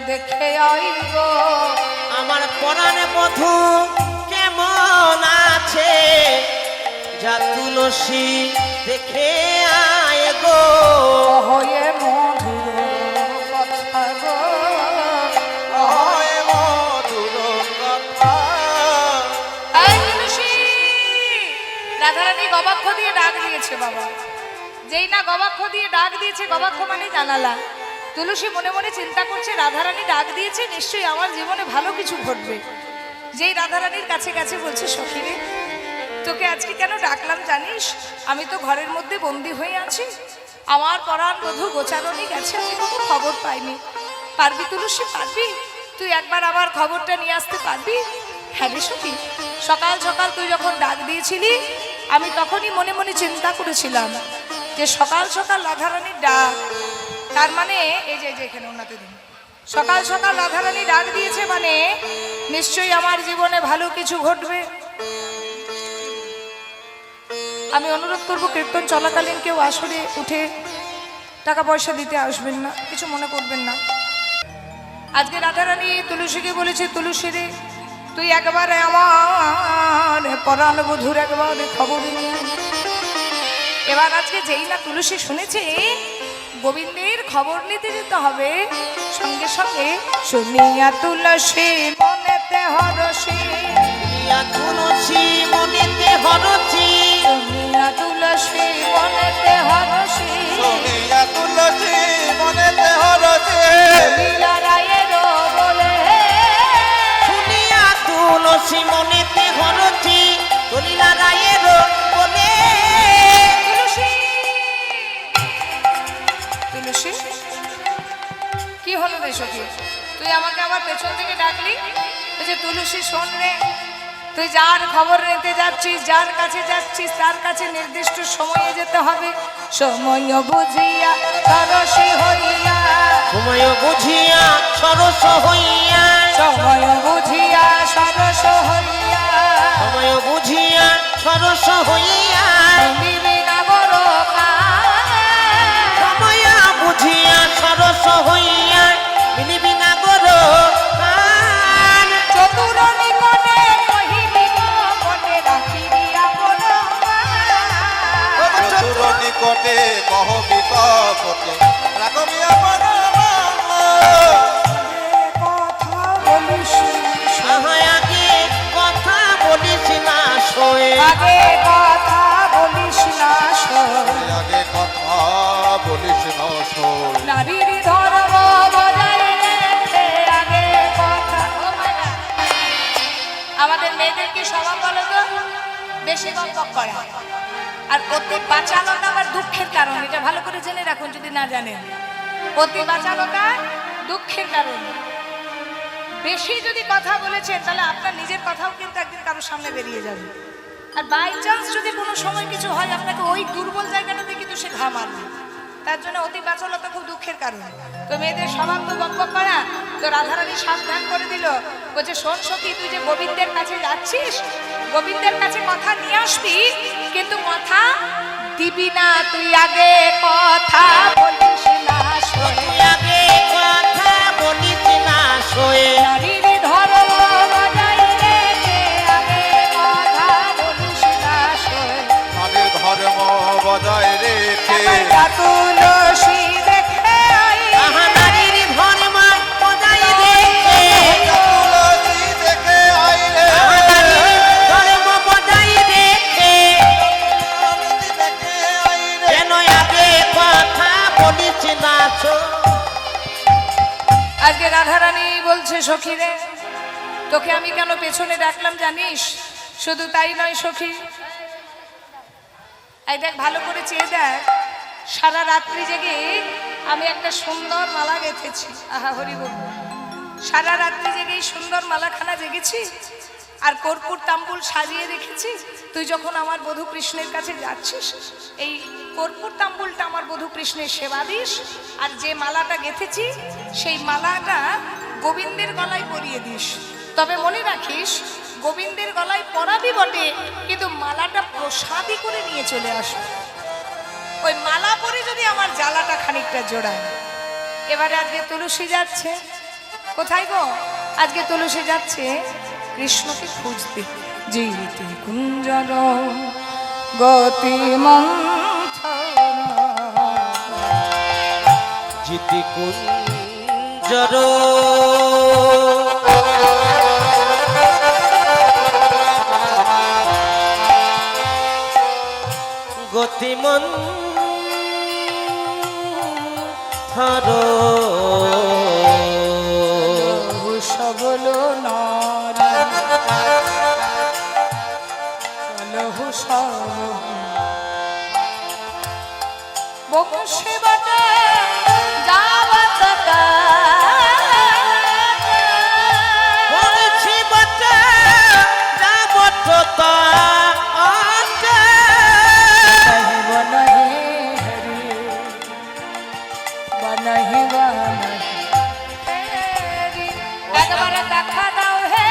[SPEAKER 1] দেখে আইব
[SPEAKER 2] আমার পরাণ বধূ কেমন আছে যা তুলসী দেখে আয় গো
[SPEAKER 1] হয়ে মধুর কথা গো
[SPEAKER 3] হয় মধুর কথা
[SPEAKER 1] এই তুলসী রাধারানী গবাক্ষ দিয়ে ডাক দিয়েছে বাবা যেই না গবাক্ষ দিয়ে ডাক দিয়েছে গবাক্ষ মানে জানালা তুলসী মনে মনে চিন্তা করছে রাধারানী ডাক দিয়েছে নিশ্চয়ই আমার জীবনে ভালো কিছু ঘটবে যেই রাধারানীর কাছে কাছে বলছে সখী রে তোকে আজকে কেন ডাকলাম জানিস আমি তো ঘরের মধ্যে বন্দি হয়ে আছি আমার পরাণ বধূ গোচারণী গেছে আমি কোনো খবর পাইনি পারবি তুলসী পারবি তুই একবার আমার খবরটা নিয়ে আসতে পারবি হ্যাঁ রে সখী সকাল সকাল তুই যখন ডাক দিয়েছিলি আমি তখনই মনে মনে চিন্তা করেছিলাম যে সকাল সকাল রাধারানীর ডাক তার মানে এই যে এখানে ওনাতে দিন সকাল সকাল রাধারানী ডাক দিয়েছে মানে নিশ্চয়ই আমার জীবনে ভালো কিছু ঘটবে আমি অনুরোধ করব কীর্তন চলাকালীন কেউ আসরে উঠে টাকা পয়সা দিতে আসবেন না কিছু মনে করবেন না আজকে রাধারানী তুলসীকে বলেছে তুলসী রে তুই একবারে আমার পরাণ বধূর একবারে খবর নিয়ে আয়। এবার আজকে যেই না তুলসী শুনেছে গোবিন্দের খবর নিতে যেতে হবে সঙ্গে সঙ্গে শুনিয়া তুলসী মনেতে হরসী
[SPEAKER 2] ইয়া তুলসী মনেতে হরছি
[SPEAKER 1] শুনিয়া তুলসী মনেতে হরসী
[SPEAKER 3] শুনিয়া তুলসী মনেতে হরছে
[SPEAKER 1] লীলা রায়ের বলে
[SPEAKER 2] শুনিয়া তুলসী মনেতে হরছি দলিলা রায়ের বলে
[SPEAKER 1] তুলসী তুলসী কি হলো রে সখী তুই আমাকে আবার পেছন থেকে ডাকলি ওই যে তুলসী শোন রে তুই যার খবর নিতে যাচ্ছিস যার কাছে যাচ্ছিস তার কাছে নির্দিষ্ট সময়ে যেতে হবে সময় বুঝিয়া সরসী হইয়া
[SPEAKER 2] সময় বুঝিয়া সরস হইয়া
[SPEAKER 1] সময় বুঝিয়া সরস হইয়া
[SPEAKER 2] সময় বুঝিয়া সরস হইয়া
[SPEAKER 1] বিনা বড়
[SPEAKER 2] সময় বুঝিয়া সরস হইয়া মিলিবি না গরো কান
[SPEAKER 1] চতুর নিকটে কহিবি মনে রাখিয়া বড়
[SPEAKER 3] চতুর নিকটে কহ বিকপটে রাখবি আমার
[SPEAKER 1] কথা বলিস
[SPEAKER 2] আগে কথা বলিস না শোয়ে
[SPEAKER 1] আগে কথা বলিস না
[SPEAKER 3] আগে কথা বলিস না শোন
[SPEAKER 1] নারীর ধর্ম বজায় রেখে আগে কথা আমাদের মেয়েদেরকে স্বভাব বলো তো বেশি গল্প করা আর অতি বাঁচানোটা আবার দুঃখের কারণ এটা ভালো করে জেনে রাখুন যদি না জানেন অতি বাঁচানোটা দুঃখের কারণ বেশি যদি কথা বলেছেন তাহলে আপনার নিজের কথাও কিন্তু একদিন কারোর সামনে বেরিয়ে যাবে আর বাই চান্স যদি কোনো সময় কিছু হয় আপনাকে ওই দুর্বল জায়গাটাতে কিন্তু সে ঘা মারবে তার জন্য অতি বাচালতা খুব দুঃখের কারণ তো মেয়েদের স্বভাব তো বক করা তো রাধারানী সাবধান করে দিল বলছে শোন সখী তুই যে গোবিন্দের কাছে যাচ্ছিস গোবিন্দের কাছে কথা নিয়ে আসবি কিন্তু কথা দিবি না তুই আগে কথা বলিস না শোনে আজকে রাধারানী বলছে সখী রে, তোকে আমি কেন পেছনে ডাকলাম জানিস? শুধু তাই নয় সখী, এই দেখ ভালো করে চেয়ে দেখ, সারা রাত্রি জেগে আমি একটা সুন্দর মালা গেঁথেছি। আহা হরি বল, সারা রাত্রি জেগে এই সুন্দর মালাখানা জেগেছি আর কর্পূর তাম্বুল সাজিয়ে রেখেছি। তুই যখন আমার বধূ কৃষ্ণের কাছে যাচ্ছিস, এই কর্পূর তাম্বুলটা আমার বধূ কৃষ্ণের সেবা দিস, আর যে মালাটা গেঁথেছি সেই মালাটা গোবিন্দের গলায় পরিয়ে দিস। তবে মনে রাখিস, গোবিন্দের গলায় পরাবি বটে, কিন্তু মালাটা প্রসাদী করে নিয়ে চলে আসবে। ওই মালা পরে যদি আমার জ্বালাটা খানিকটা জোড়ায়। এবারে আজকে তুলসী যাচ্ছে কোথায় গো? আজকে তুলসী যাচ্ছে কৃষ্ণকে খুঁজতে। জিতে কুঞ্জর গতি
[SPEAKER 2] জিতি কুঞ্জর গতিমন্থর
[SPEAKER 1] সবল নরহু সব বংশী বটে যাবত
[SPEAKER 2] বলছি বটে যাবত
[SPEAKER 1] একবারে দেখা দাও হে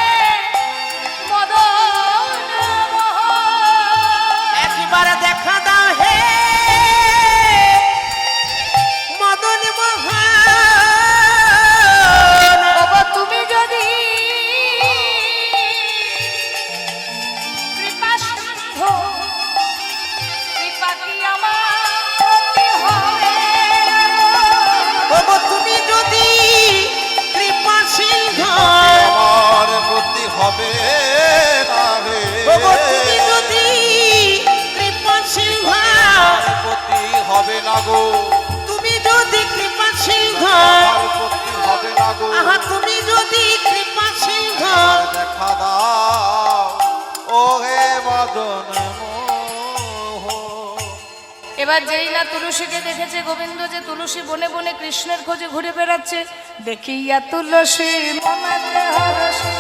[SPEAKER 1] মদন মোহন,
[SPEAKER 2] একবার দেখা দাও হে মদন মোহন।
[SPEAKER 1] ওগো তুমি যদি কৃপা সিন্ধু, কৃপা কি আমার প্রতি হবে?
[SPEAKER 2] ওগো তুমি যদি কৃপা সিন্ধু,
[SPEAKER 3] আমার বুদ্ধি হবে না হে।
[SPEAKER 2] ওগো তুমি যদি কৃপা সিন্ধু,
[SPEAKER 3] বুদ্ধি হবে না গো,
[SPEAKER 2] তুমি যদি কৃপা সিন্ধু,
[SPEAKER 3] আমার বুদ্ধি হবে না গো।
[SPEAKER 2] আহা তুমি যদি কৃপা সিন্ধু,
[SPEAKER 3] দেখা দাও ও হে মদন মোহন।
[SPEAKER 1] এবার যেই না তুলসীকে দেখেছে গোবিন্দ যে তুলসী বনে বনে কৃষ্ণের খোঁজে ঘুরে বেড়াচ্ছে, দেখিয়া তুলসী মনেতে হরষি,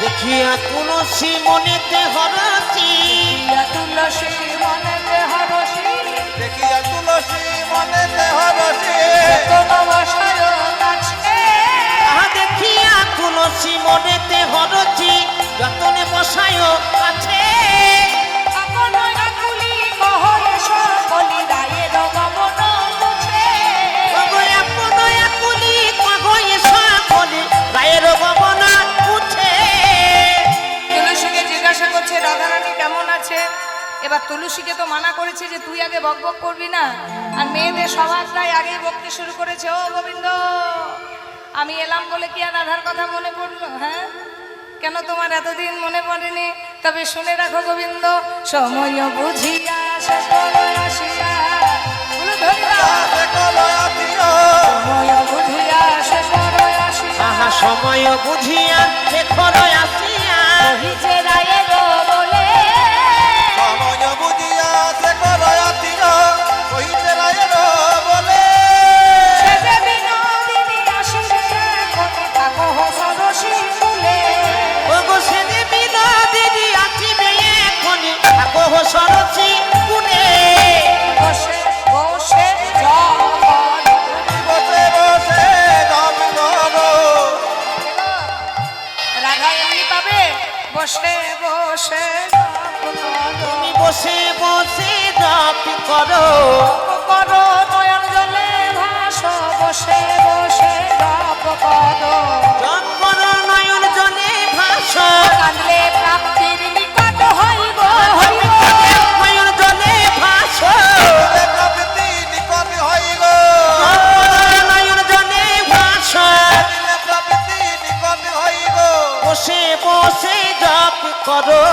[SPEAKER 2] দেখিয়া তুলসী মনেতে হরষি,
[SPEAKER 1] দেখিয়া তুলসী মনেতে হরষি,
[SPEAKER 3] দেখিয়া তুলসী মনেতে হরষে।
[SPEAKER 1] কোন বসায় কাছে
[SPEAKER 2] আহা দেখিয়া তুলসী মনেতে হরষি, যতনে বসায় আছে।
[SPEAKER 1] আপন আকুলি কহরে সকলি রায়ের গমন মুছে।
[SPEAKER 2] ওগো আপন আকুলি কহয়ে সকলে রায়ের গমনা উঠে।
[SPEAKER 1] তুলসীকে জিজ্ঞাসা করছে রাধারানী কেমন আছে। এবার তুলসীকে তো মানা করেছে যে তুই আগে বক বক করবি না, আর মেয়েদের সবাই আগেই বকতে শুরু করেছে। ও গোবিন্দ, আমি এলাম বলে কি আর রাধার কথা মনে পড়লো? হ্যাঁ, কেন তোমার এতদিন মনে পড়েনি? তবে শুনে রাখো গোবিন্দ, সময় বুঝিয়া সকল আসিয়া, বলো ধন্যবাদ। সময় বুঝিয়া সকল আসিয়া,
[SPEAKER 2] আহা সময় বুঝিয়া শেখর আসিয়া,
[SPEAKER 1] কহিছে রায়ের বলে,
[SPEAKER 3] সময় বুঝিয়া সে করয়াতিয়া কহিতে রায়ের বলে।
[SPEAKER 1] সে যে বিনোদিনী আসিবে কোটি থাকো সরসী ফুলে।
[SPEAKER 2] ওগো সেনে বিনোদিনী আসিবে এখনি, আকহ সরসী কুনে।
[SPEAKER 1] বসে বসে জগৎ,
[SPEAKER 3] বসে বসে জপ করো।
[SPEAKER 1] রাধা এমনি পাবে বসে বসে জপ করো।
[SPEAKER 2] তুমি বসে বসে জপ করো,
[SPEAKER 1] জপ করো নয়ন জলে ভাস, বসে বসে জপ করো।
[SPEAKER 2] জপ করো নয়ন জলে ভাসো,
[SPEAKER 1] কাঁদলে প্রাপ্তির নিকট হইব, হইব।
[SPEAKER 2] নয়ন জলে ভাসো।
[SPEAKER 3] প্রকৃতি নিকট হইল,
[SPEAKER 2] জপ করো নয়ন জলে ভাসো,
[SPEAKER 3] প্রকৃতি নিকট হইল।
[SPEAKER 2] বসে বসে জপ করো।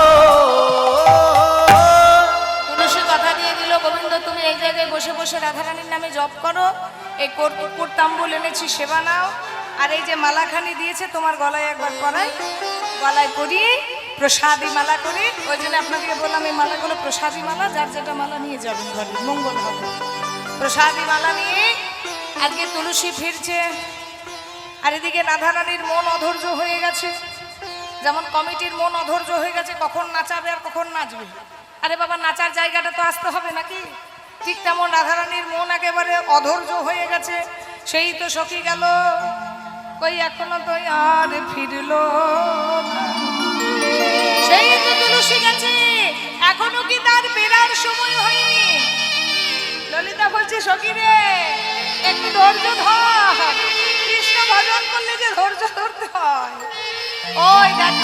[SPEAKER 1] তুলসী কথা দিয়ে দিল, গোবিন্দ তুমি এই জায়গায় বসে বসে রাধারানীর নামে জপ করো, এই কর্পূর তাম্বুল এনেছি সেবা নাও। আর এই যে মালাখানি দিয়েছে তোমার গলায় একবার পরাই, গলায় পরিয়ে প্রসাদী মালা করে। ওই জন্য আপনাকে বললাম এই মালাগুলো প্রসাদী মালা, যার যেটা মালা নিয়ে যাবেন ঘরে মঙ্গল হবে। প্রসাদী মালা নিয়ে আজকে তুলসী ফিরছে, আর এদিকে রাধারানীর মন অধৈর্য হয়ে গেছে। যেমন কমিটির মন অধৈর্য হয়ে গেছে কখন নাচাবে আর কখন নাচবে। আরে বাবা, নাচার জায়গাটা তো আসতে হবে নাকি? ঠিক তেমন রাধারানীর মন একেবারে অধৈর্য হয়ে গেছে। সেই তো সখী গেল, কই এখনো তো আর ফিরলো না। সেই তো তুলসী গেছে, এখনো কি তার ফেরার সময় হয়নি? ললিতা বলছে সখী রে, একটু ধৈর্য ধর, কৃষ্ণ ভজন করলে যে ধৈর্য ধরতে হয়। ওই দেখ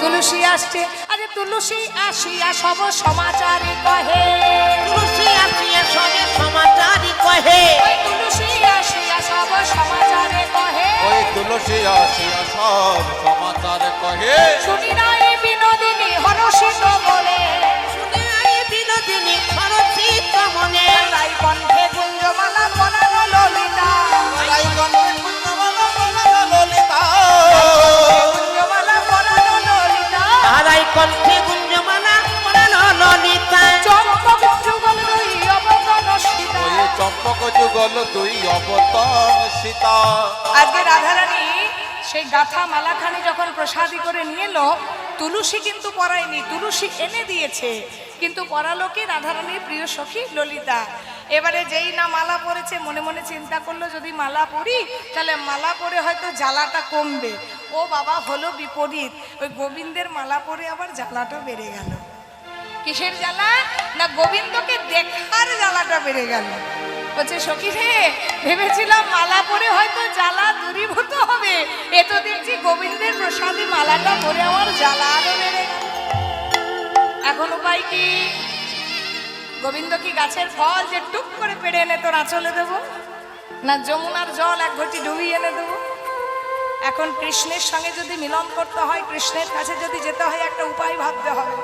[SPEAKER 1] তুলসী আসছে। আরে তুলসী আসিয়া সব সমাচারে কহে,
[SPEAKER 2] তুলসী আসিয়া সবে সমাচারী কহে,
[SPEAKER 1] ওই তুলসী আসিয়া সব সমাচারে কহে,
[SPEAKER 3] ওই তুলসী আসিয়া সব সমাচার কহে,
[SPEAKER 1] শুনি নাই বিনোদিনী হরষিত বলে,
[SPEAKER 2] শুনে আই বিনোদিনী খরচিত মনে,
[SPEAKER 1] রাই কণ্ঠে গুঞ্জমালা পরানো ললিতা,
[SPEAKER 3] তাই কণ্ঠে কুঞ্জমালা পরানো ললিতা,
[SPEAKER 1] গুঞ্জমালা পরানো ললিতা,
[SPEAKER 2] তারাই কণ্ঠে গুঞ্জমালা পরানো ললিতা,
[SPEAKER 1] চম্পক যুগল রই অবতন সীতা।
[SPEAKER 3] ওই চম্পক যুগল দুই অবতার সীতা।
[SPEAKER 1] আজকে রাধারানী সেই গাথা মালাখানি যখন প্রসাদী করে নিয়ে এলো, তুলসী কিন্তু পরায়নি, তুলসী এনে দিয়েছে, কিন্তু পরালো কি রাধারানীর প্রিয় সখী ললিতা। এবারে যেই না মালা পরেছে, মনে মনে চিন্তা করলো যদি মালা পরি তাহলে মালা পরে হয়তো জ্বালাটা কমবে। ও বাবা, হলো বিপরীত, ওই গোবিন্দের মালা পরে আবার জ্বালাটা বেড়ে গেল। কিসের জ্বালা? না গোবিন্দকে দেখার জ্বালাটা বেড়ে গেল। বলছে সখী রে, ভেবেছিলাম মালা পরে হয়তো জ্বালা দূরীভূত হবে, এ তো দেখছি গোবিন্দের প্রসাদী মালাটা পরে আমার জ্বালা আরো বেড়ে গেল। এখন উপায় কি? গোবিন্দ কি গাছের ফল যে টুক করে পেড়ে এনে তোর আঁচলে দেবো, না যমুনার জল এক ঘটি ডুবিয়ে এনে দেবো? এখন কৃষ্ণের সঙ্গে যদি মিলন করতে হয়, কৃষ্ণের কাছে যদি যেতে হয়, একটা উপায় ভাবতে হবে।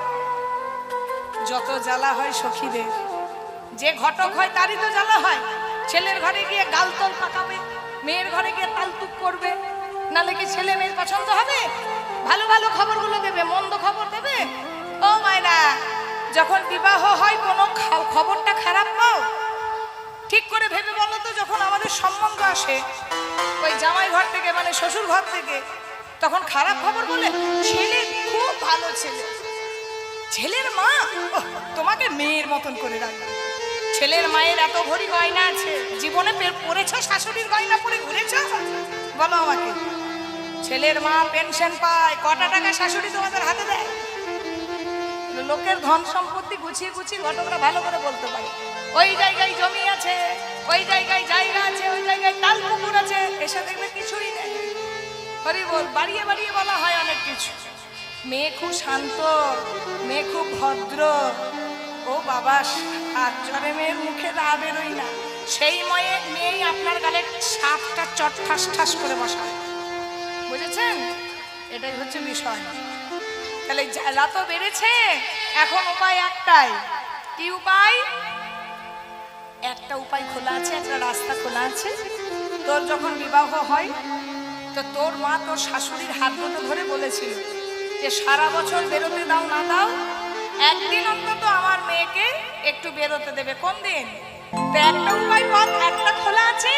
[SPEAKER 1] যত জ্বালা হয় সখীদের, যে ঘটক হয় তারই তো জ্বালা হয়। ছেলের ঘরে গিয়ে গালতল পাকাবে, মেয়ের ঘরে গিয়ে তালতুক করবে, নালে কি ছেলে মেয়ের পছন্দ হবে? ভালো ভালো খবরগুলো দেবে, মন্দ খবর দেবে? ও মায়েরা, যখন বিবাহ হয় কোনো খবরটা খারাপ পাও? ঠিক করে ভেবে বলো তো, যখন আমাদের সম্বন্ধ আসে ওই জামাই ঘর থেকে, মানে শ্বশুর ঘর থেকে, তখন খারাপ খবর বলে ছেলে খুব ভালো ছেলে, ছেলের মা তোমাকে মেয়ের মতন করে রাখবে, ছেলের মায়ের এত ভরি গয়না আছে, জীবনে পড়েছ শাশুড়ির গয়না পরে ঘুরেছ? বলো আমাকে। ছেলের মা পেনশন পায়, কটা টাকা শাশুড়ি তোমাদের হাতে দেয়? লোকের ধন সম্পত্তি গুছিয়ে গুছিয়ে ঘটকরা ভালো করে বলতে পারে, ওই জায়গায় জমি আছে, ওই জায়গায় জায়গা আছে, ওই জায়গায় তাল পুকুর আছে, এসে দেখবে কিছুই নেই। হরি বল, বাড়িয়ে বাড়িয়ে বলা হয় অনেক কিছু। মেয়ে খুব শান্ত, মেয়ে খুব ভদ্র। ও বাবা, আচরে মেয়ের মুখে রা বেরোই না, সেই মেয়েই আপনার গালে সাপটা চট ঠাস ঠাস করে বসায়। বুঝেছেন? এটাই হচ্ছে বিষয়। তাহলে জ্বালা তো বেড়েছে, এখন উপায় একটাই। কি উপায়? একটা উপায় খোলা আছে, একটা রাস্তা খোলা আছে। তোর যখন বিবাহ হয়, তো তোর মা তোর শাশুড়ির হাত দুটো ধরে বলেছিল যে সারা বছর বেরোতে দাও না দাও, একদিন অন্তত আমার মেয়েকে একটু বেরোতে দেবে। কোন দিন? তো একটা উপায় পথ একটা খোলা আছে,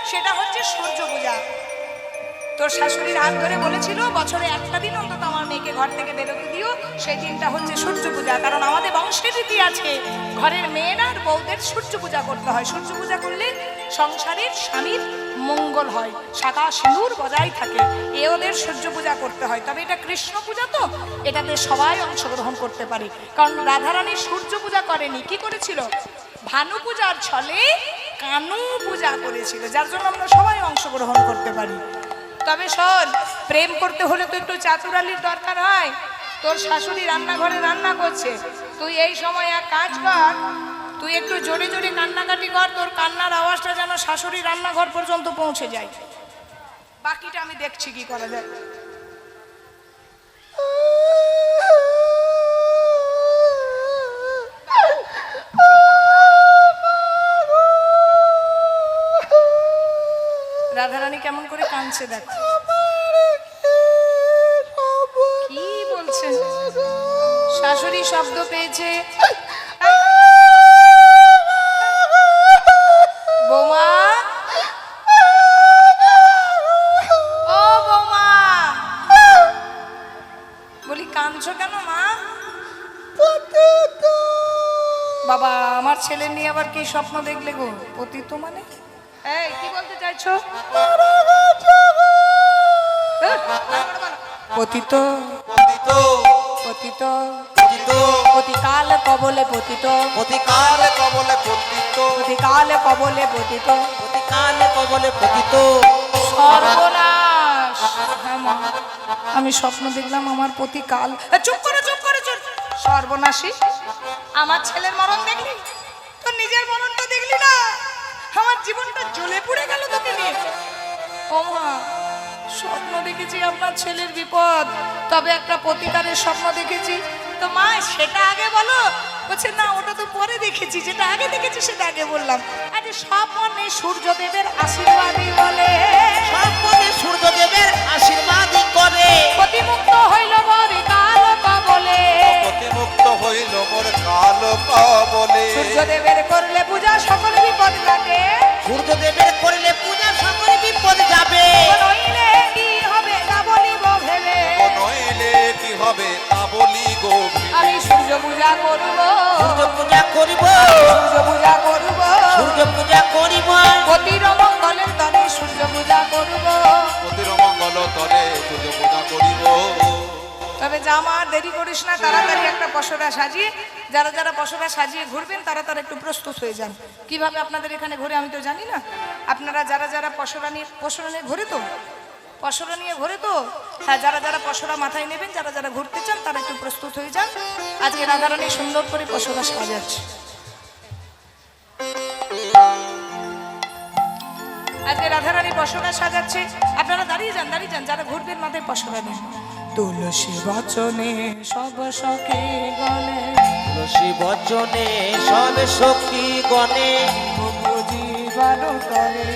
[SPEAKER 1] সেটা হচ্ছে সূর্য পূজা। তোর শাশুড়ির হাত ধরে বলেছিল বছরে একটা দিন অন্তত আমার মেয়েকে ঘর থেকে বেরোতে দিও, সেই দিনটা হচ্ছে সূর্য পূজা। কারণ আমাদের বংশের রীতি আছে, ঘরের মেয়েরা আর বউদের সূর্য পূজা করতে হয়। সূর্য পূজা করলে সংসারের স্বামীর মঙ্গল হয়, সাদা সিঁদুর বজায় থাকে, এ ওদের সূর্য পূজা করতে হয়। তবে এটা কৃষ্ণ পূজা, তো এটাতে সবাই অংশগ্রহণ করতে পারে। কারণ রাধারানী সূর্য পূজা করেনি, কি করেছিল? ভানু পূজার ছলে কানু পূজা করেছিল, যার জন্য আমরা সবাই অংশগ্রহণ করতে পারি। তবে শোন, প্রেম করতে হলে তো একটু চাতুরালির দরকার হয়। তোর শাশুড়ি রান্নাঘরে রান্না করছে, তুই এই সময় এক কাজ কর, তুই একটু জোরে জোরে কান্নাকাটি কর, তোর কান্নার আওয়াজটা যেন শাশুড়ি রান্নাঘর পর্যন্ত পৌঁছে যায়। বাকিটা আমি দেখছি কি করা যায়। রাধারানী কেমন করে কাঁদছে দেখ। কি বলছে? শাশুড়ি শব্দ পেয়েছে। বৌমা, ও বৌমা, বলি কাঁদছো কেন মা? বাবা, আমার ছেলে নিয়ে আবার কি স্বপ্ন দেখলে গো? পতিত মানে এই কি বলতে চাইছো? পতিত
[SPEAKER 3] পতিত
[SPEAKER 1] পতিত
[SPEAKER 3] পতিত
[SPEAKER 1] পতিকাল কবলে পতিত,
[SPEAKER 3] পতিকাল কবলে পতিত
[SPEAKER 1] পতিকাল কবলে পতিত,
[SPEAKER 2] পতিকাল কবলে পতিত।
[SPEAKER 1] সর্বনাশ। হ্যাঁ মা, আমি স্বপ্ন দেখলাম আমার পতিকাল। চুপ করে চুপ করে চুপ। সর্বনাশী, আমার ছেলের মরণ দেখলি? তোর নিজের মরণটা দেখলি না? আমার জীবনটা জ্বলে পুড়ে গেল তোকে নিয়ে। ও মা, স্বপ্ন দেখেছি আপনার ছেলের বিপদ, তবে একটা প্রতিকারের স্বপ্ন দেখেছি। তো মা সেটা আগে বলো। বলছে না, ওটা তো পরে দেখেছি, যেটা আগে দেখেছি সেটা আগে বললাম। আরে স্বপ্নে সূর্যদেবের আশীর্বাদই বলে,
[SPEAKER 2] স্বপ্নে সূর্যদেবের আশীর্বাদই করে।
[SPEAKER 1] প্রতিমুক্ত হইল বরি কাল কবলে,
[SPEAKER 3] প্রতিমুক্ত হইল মোর কাল কবলে।
[SPEAKER 1] সূর্যদেবের করলে পূজা সকল বিপদ কাটে,
[SPEAKER 2] সূর্যদেবের করলে পূজা সকল বিপদ যাবে।
[SPEAKER 1] নইলে কি হবে তা বলিব ভেবে,
[SPEAKER 3] নইলে কি হবে তা বলি গো।
[SPEAKER 1] আমি সূর্য পূজা করব,
[SPEAKER 2] সূর্য পূজা করিব,
[SPEAKER 1] সূর্য পূজা করব,
[SPEAKER 2] সূর্য পূজা করিব।
[SPEAKER 1] প্রতির মঙ্গলের তরে সূর্য পূজা করব।
[SPEAKER 3] প্রতির মঙ্গল তরে সূর্য পূজা করিব।
[SPEAKER 1] তবে যা মা, দেরি করিস না, তাড়াতাড়ি একটা পশরা সাজিয়ে, যারা যারা পশরা সাজিয়ে ঘুরবেন তারা তারা একটু প্রস্তুত হয়ে যান। কিভাবে আপনাদের এখানে ঘুরে আমি তো জানি না। আপনারা যারা যারা পশরা নিয়ে ঘুরে তো, পশরা নিয়ে ঘুরে তো, হ্যাঁ, যারা যারা পশরা মাথায় নেবেন, যারা যারা ঘুরতে চান তারা একটু প্রস্তুত হয়ে যান। আজকে রাধারানী সুন্দর করে পশরা সাজাচ্ছে। আজকে রাধারানী পশরা সাজাচ্ছে। আপনারা দাঁড়িয়ে যান, দাঁড়িয়ে যান, যারা ঘুরবেন মাথায় পশরা নিন। তুলসী বচনে সব সখী গণে,
[SPEAKER 2] তুলসী বচনে সব সখী গণে,
[SPEAKER 1] বুঝিবার তরে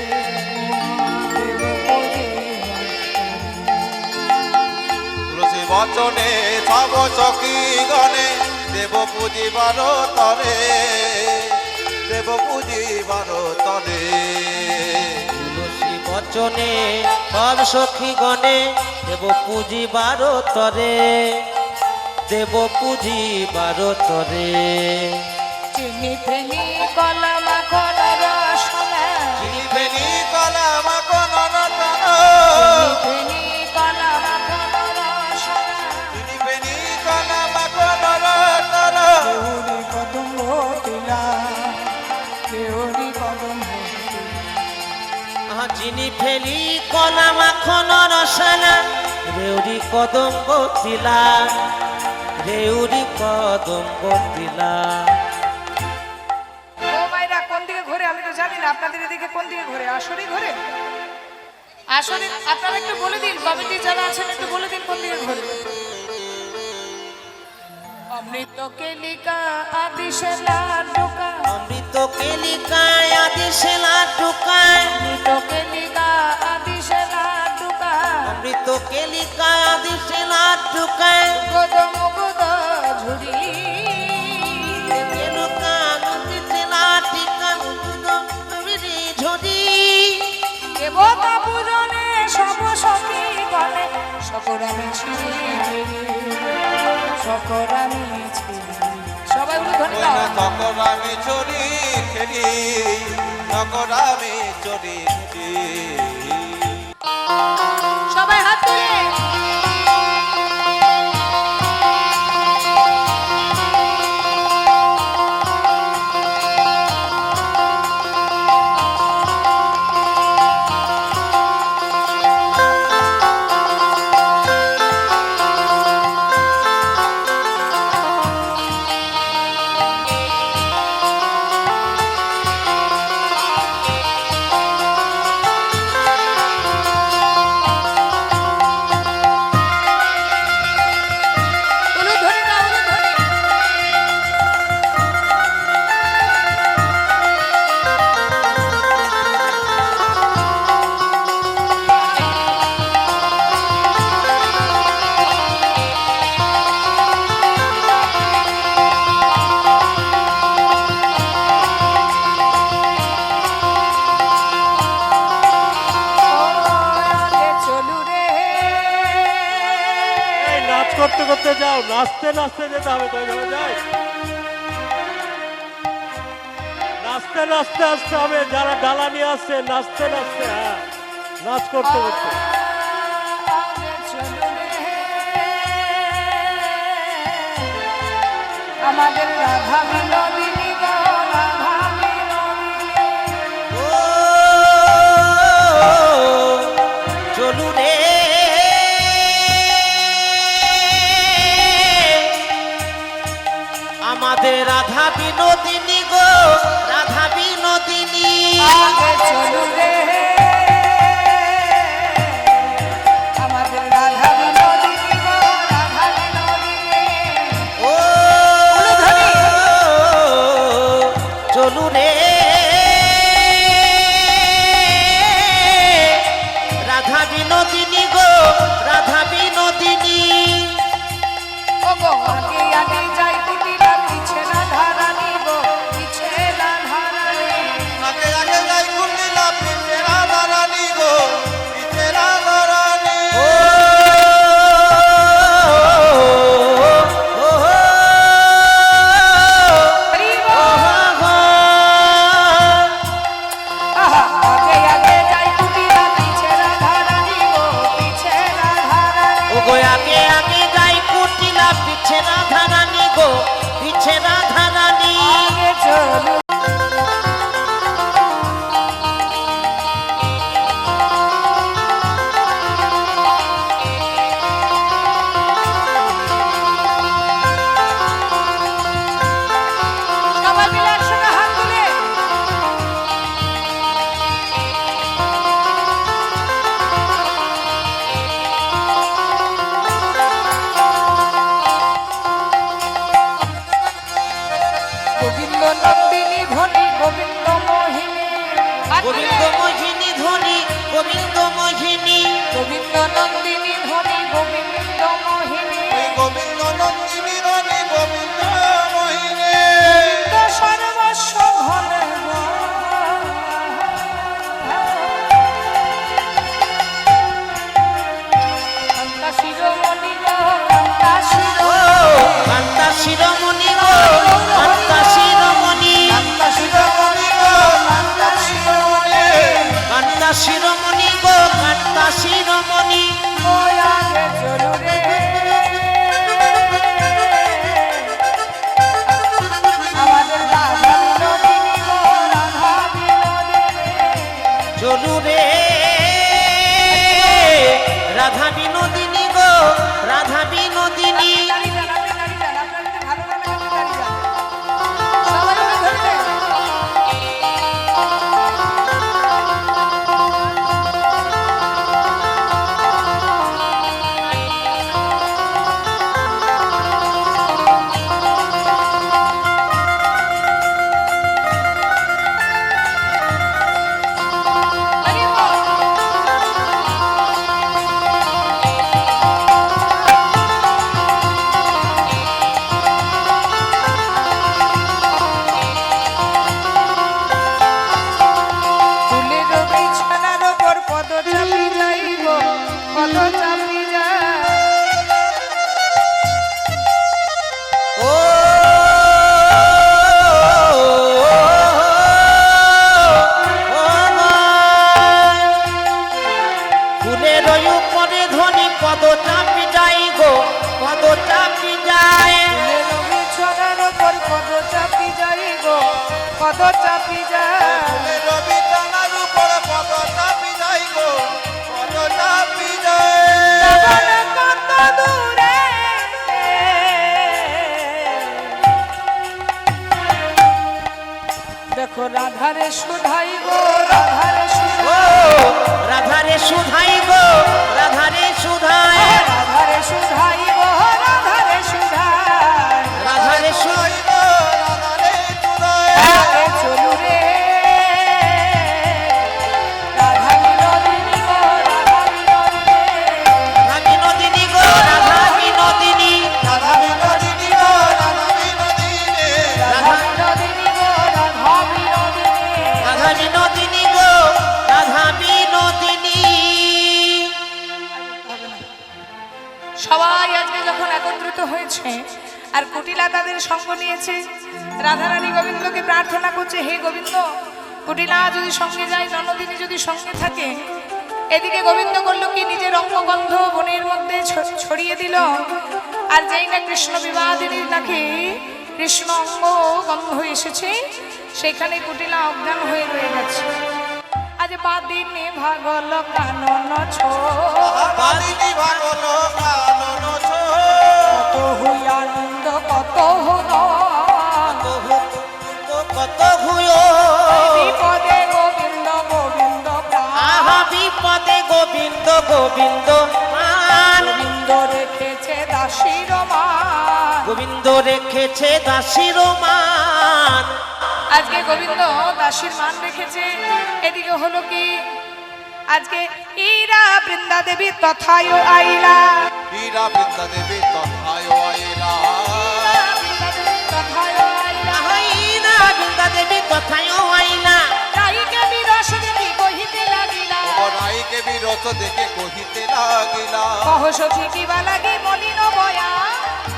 [SPEAKER 3] তুলসী বচনে সব সখী গণে, দেব পুজিবার তরে, দেব পুজিবার তরে।
[SPEAKER 2] তুলসী বচনে সব সখী গণে, দেব পুজিবার তরে, দেব পুজিবার তরে।
[SPEAKER 1] চিনি ফেনি কলা মাখন রসনা,
[SPEAKER 3] চিনি ফেনি কলা মাখন রতন,
[SPEAKER 1] চিনি ফেনি কলা মাখন রসনা,
[SPEAKER 3] চিনি ফেনি কলা মাখন রতন।
[SPEAKER 1] দেউরি কদম্ব তিলা, দেউরি কদম্ব
[SPEAKER 2] চিনি ফেলি কলা মাখন রসনা, রেউরি কদম্ব তিলা, রেউরি কদম্ব তিলা।
[SPEAKER 1] ও মাইরা, কোন দিকে ঘুরে আমি তো জানি না। আপনাদের এদিকে কোন দিকে ঘুরে? আসরে ঘুরে? আসরে আপনারা একটু বলে দিন, কমিটি যারা আছেন একটু বলে দিন কোন দিকে ঘুরে। অমৃত কেলিকা আদিশেলা ঢোকা,
[SPEAKER 2] অমৃত কেলিকায় আদিশেলা ঢুকায়,
[SPEAKER 1] অমৃত কেলিকা আদিশেলা ঢোকা,
[SPEAKER 2] অমৃত কেলিকায় আদিশেলা ঢুকায়।
[SPEAKER 1] গদ মুগদ ঝুরি,
[SPEAKER 2] কেলুকা আদিশেলা টিকা মুকুদম ঝুরি ঝুরি।
[SPEAKER 1] দেবতা পূজনে সব সখী গণে, সকরামি ছিড়ি সকরামি ছিড়ি। সবাই বলে ধরে দাও।
[SPEAKER 3] তখন আমি চড়ি খেলি, তখন আমি চড়ি খেলি।
[SPEAKER 1] সবাই হাত তুলে
[SPEAKER 4] করতে করতে যাও, নাচতে নাচতে যেতে হবে, তাই না? যাই, নাচতে নাচতে আসতে হবে, যারা ডালা নিয়ে আসছে নাচতে নাচতে, হ্যাঁ নাচ করতে করতে।
[SPEAKER 1] আমাদের রাধা বিনোদিনী গো, রাধা বিনোদিনী।
[SPEAKER 2] ও চলু রে আমাদের রাধা বিনোদিনী গো, রাধা বিনোদিনী।
[SPEAKER 1] আগে চলু রে আমাদের রাধা বিনোদিনী গো, রাধা বিনোদিনী।
[SPEAKER 2] ও চলু রে রাধা বিনোদিনী গো, রাধা বিনোদিনী।
[SPEAKER 1] ও গো আগে আগে যাই কুটিলা, পিছে রাধা রানী গো, পিছে রাধা রানী।
[SPEAKER 3] আগে আগে যাই কুটিলা, পিছে রাধা রানী গো, পিছে রাধা রানী।
[SPEAKER 2] ও
[SPEAKER 1] হরি বল। আহা, আগে আগে যাই কুটিলা, পিছে রাধা রানী গো, পিছে রাধা রানী।
[SPEAKER 2] ও গো আগে আগে যাই কুটিলা, পিছে রাধা রানী গো, পিছে রাধা রানী।
[SPEAKER 1] আগে চলু সবাই মিলে একসঙ্গে হাত তুলে গোবিন্দ নন্দিনী ধ্বনি, গোবিন্দ মোহিনী। হাত তুলে।
[SPEAKER 2] গোবিন্দ মোহিনী ধ্বনি, গোবিন্দ মোহিনী।
[SPEAKER 1] গোবিন্দ নন্দিনী ধ্বনি, গোবিন্দ মোহিনী।
[SPEAKER 3] ওই গোবিন্দ নন্দিনী রানী, গোবিন্দ মোহিনী।
[SPEAKER 1] গোবিন্দ সর্বস্ব ঘরে গো। কান্তা শিরোমণি গো, কান্তা
[SPEAKER 2] ও
[SPEAKER 1] শিরোমণি।
[SPEAKER 2] কান্তা শিরোমণি গো, কান্তা শিরোমণি।
[SPEAKER 1] কান্তা শিরোমণি গো, কান্তা শিরোমণি।
[SPEAKER 2] কান্তা শিরোমণি গো, কান্তা শিরোমণি।
[SPEAKER 1] ও আগে চলু রে আমাদের রাধা বিনোদিনী গো, রাধা বিনোদিনী।
[SPEAKER 2] চলু রে রাধা বিনোদিনী গো, রাধা বিনোদিনী।
[SPEAKER 1] দাঁড়িয়ে যান, আপনি দাঁড়িয়ে যান, আপনার যদি ভালো গান গান দাঁড়িয়ে যান। সবাই মিলে ধরবেন। হরি বল। ফুলের বিছানার উপর পদ চাপি যাইব, পদ চাপি যায়।
[SPEAKER 2] ও ফুলের উপরে ধ্বনি, পদ চাপি যাই গো, পদ চাপি যায়।
[SPEAKER 1] ফুলের বিছানার উপর পদ চাপি যাইব, পদ চাপি যায়।
[SPEAKER 3] রবি টানার উপরে পদ চাপি যাই গো, পদ চাপি যায়।
[SPEAKER 1] শ্রাবণ কত দূরে দেখো রাধারে সুধাই গো, রাধারে
[SPEAKER 2] ও
[SPEAKER 1] সুধাই।
[SPEAKER 2] রাধারে সুধাই গো, রাধারে সুধাই।
[SPEAKER 1] রাধারে সুধাই গো, রাধারে সুধাই।
[SPEAKER 2] রাধারে সুধাই গো,
[SPEAKER 3] রাধারে চুড়ায়।
[SPEAKER 1] আগে চলু রে রাধা বিনোদিনী গো, রাধা বিনোদিনী।
[SPEAKER 2] রাধা বিনোদিনী গো, রাধা বিনোদিনী।
[SPEAKER 3] রাধা বিনোদিনী গো, রাধা বিনোদিনী।
[SPEAKER 1] রাধা বিনোদিনী গো, রাধা বিনোদিনী।
[SPEAKER 2] রাধা বিনোদিনী গো, রাধা বিনোদিনী।
[SPEAKER 1] হয়েছে আর কুটিলা তাদের সঙ্গ নিয়েছে। রাধারানী গোবিন্দকে প্রার্থনা করছে, হে গোবিন্দ, কুটিলা যদি সঙ্গে যায়, ননদিনী যদি সঙ্গে থাকে। এদিকে গোবিন্দ করল কি, নিজের অঙ্গগন্ধ বনের মধ্যে ছড়িয়ে দিল। আর যেই না কৃষ্ণ বিবাহিনীর নাকি কৃষ্ণ অঙ্গ গন্ধ এসেছে, সেখানে কুটিলা অজ্ঞান হয়ে রয়ে গেছে। আজ বাদিনে ভাগল কানন ছো,
[SPEAKER 3] বাদিনী ভাগল কানন ছো,
[SPEAKER 1] কত হই আনন্দ কত হল,
[SPEAKER 2] কত ভুয়ো
[SPEAKER 1] বিপদে গোবিন্দ গোবিন্দ প্রাণ।
[SPEAKER 2] আহা বিপদে গোবিন্দ গোবিন্দ মান।
[SPEAKER 1] গোবিন্দ রেখেছে দাসীর মান,
[SPEAKER 2] গোবিন্দ রেখেছে দাসীর মান।
[SPEAKER 1] আজকে গোবিন্দ দাসীর মান রেখেছে। এদিকে হলো কি, আজকে ইরা বৃন্দা দেবী তথায় আইলা,
[SPEAKER 3] হীরা বৃন্দা দেবী তথায় আইলা,
[SPEAKER 1] তথায় আইলা।
[SPEAKER 2] আহাইনা বৃন্দা দেবী তথায় আইলা।
[SPEAKER 1] তাইকে বিরস দেখি কহিতে লাগিলা,
[SPEAKER 3] রাইকে বিরত দেখে কহিতে লাগিলা,
[SPEAKER 1] কহ সখী কিবা লাগি মলিন বয়া,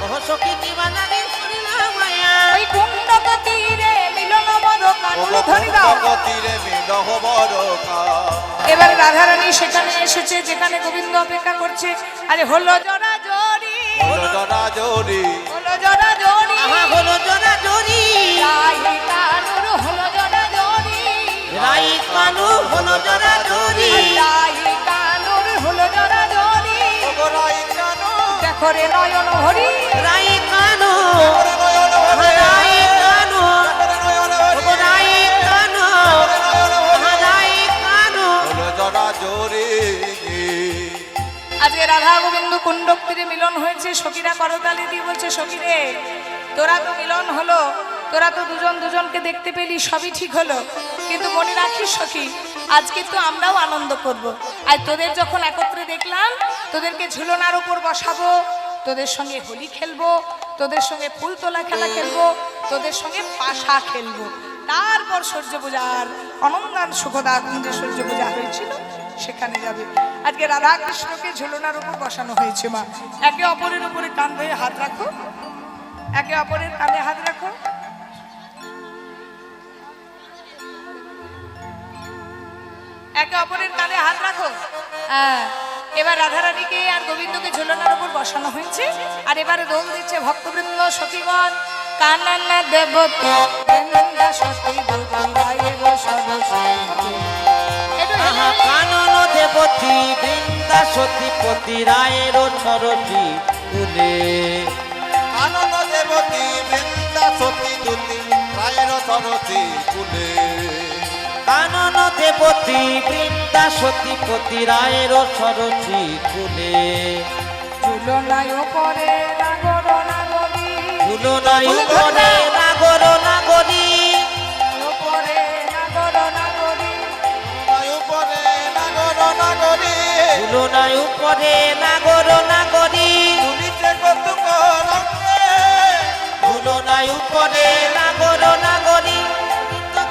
[SPEAKER 2] ওহ সখী কিবা লাগে শুনিলা মায়া।
[SPEAKER 1] ওই কুণ্ডক তীরে মিলন বড় কানুন ধরি দাও।
[SPEAKER 3] তীরে মিলহ বরকা।
[SPEAKER 1] এবার রাধারানী সেখানে এসেছে যেখানে গোবিন্দ অপেক্ষা করছে। আরে হলো জরা জরি,
[SPEAKER 3] হলো জরা জরি,
[SPEAKER 1] হলো জরা জরি,
[SPEAKER 2] আহা হলো জরা জরি।
[SPEAKER 1] রাই কানুর হলো জরা জরি,
[SPEAKER 2] রাই কানু হলো জরা জরি।
[SPEAKER 1] রাই কানুর হলো জরা জরি।
[SPEAKER 3] ওগো রাই কানু,
[SPEAKER 1] দেখো রে নয়ন হরি,
[SPEAKER 2] রাই কানু
[SPEAKER 3] ওরে নয়ন হরি,
[SPEAKER 2] রাই কানু
[SPEAKER 3] ওরে নয়ন হরি,
[SPEAKER 2] ওগো রাই কানু
[SPEAKER 3] ওরে নয়ন হরি,
[SPEAKER 2] রাই কানু।
[SPEAKER 3] হলো জরা জরি।
[SPEAKER 1] আজকে রাধা গোবিন্দ কুণ্ডক তীরে মিলন হয়েছে। সখীরা করতালি দিয়ে বলছে, সখী রে, তোরা তো মিলন হলো, তোরা তো দুজন দুজনকে দেখতে পেলি, সবই ঠিক হলো, কিন্তু মনে রাখিস সখী, আজকে তো আমরাও আনন্দ করব। আর তোদের যখন একত্রে দেখলাম, তোদেরকে ঝুলনার উপর বসাবো, তোদের সঙ্গে হোলি খেলবো, তোদের সঙ্গে ফুল তোলা খেলা খেলবো, তোদের সঙ্গে পাশা খেলবো। তারপর সূর্য পূজার অনন্দান সুখদা কুঞ্জে সূর্য পূজা হয়েছিল, সেখানে যাবে। আজকে রাধা কৃষ্ণকে ঝুলনার উপর বসানো হয়েছে। মা, একে অপরের উপরে কান ধরে হাত রাখো, একে অপরের কানে হাত রাখো। একে অপরের কানে হাত রাখো। হ্যাঁ, এবার রাধারানীকে আর গোবিন্দকে ঝুলনার উপর বসানো হয়েছে। আর এবারে দোল দিচ্ছে ভক্তবৃন্দ সখীগণ। কাননা দেবতা বৃন্দা সতী দুর্গা মায়ের সরস্বতী। একটু হেলে
[SPEAKER 2] আহা
[SPEAKER 1] হেলে।
[SPEAKER 2] কানন দেবতী বৃন্দা সতীপতি রায়ের সরসী তুলে।
[SPEAKER 3] কানন দেবতী বৃন্দা সতী দুতি রায়ের সরসী কুলে।
[SPEAKER 2] কানন দেবতী বৃন্দা সতীপতি রায়ের সরসী তুলে।
[SPEAKER 1] ঝুলনায় পরে নাগর নাগরী,
[SPEAKER 2] তুলনায় উপরে নাগর নাগরী।
[SPEAKER 1] পরে নাগর নাগরী।
[SPEAKER 3] বায়ু পরে নাগর নাগরী,
[SPEAKER 2] তুলনায় উপরে নাগর নাগরী।
[SPEAKER 3] তুলিতে কৌতুক রঙ্গে,
[SPEAKER 2] তুলনায় উপরে নাগর নাগরী।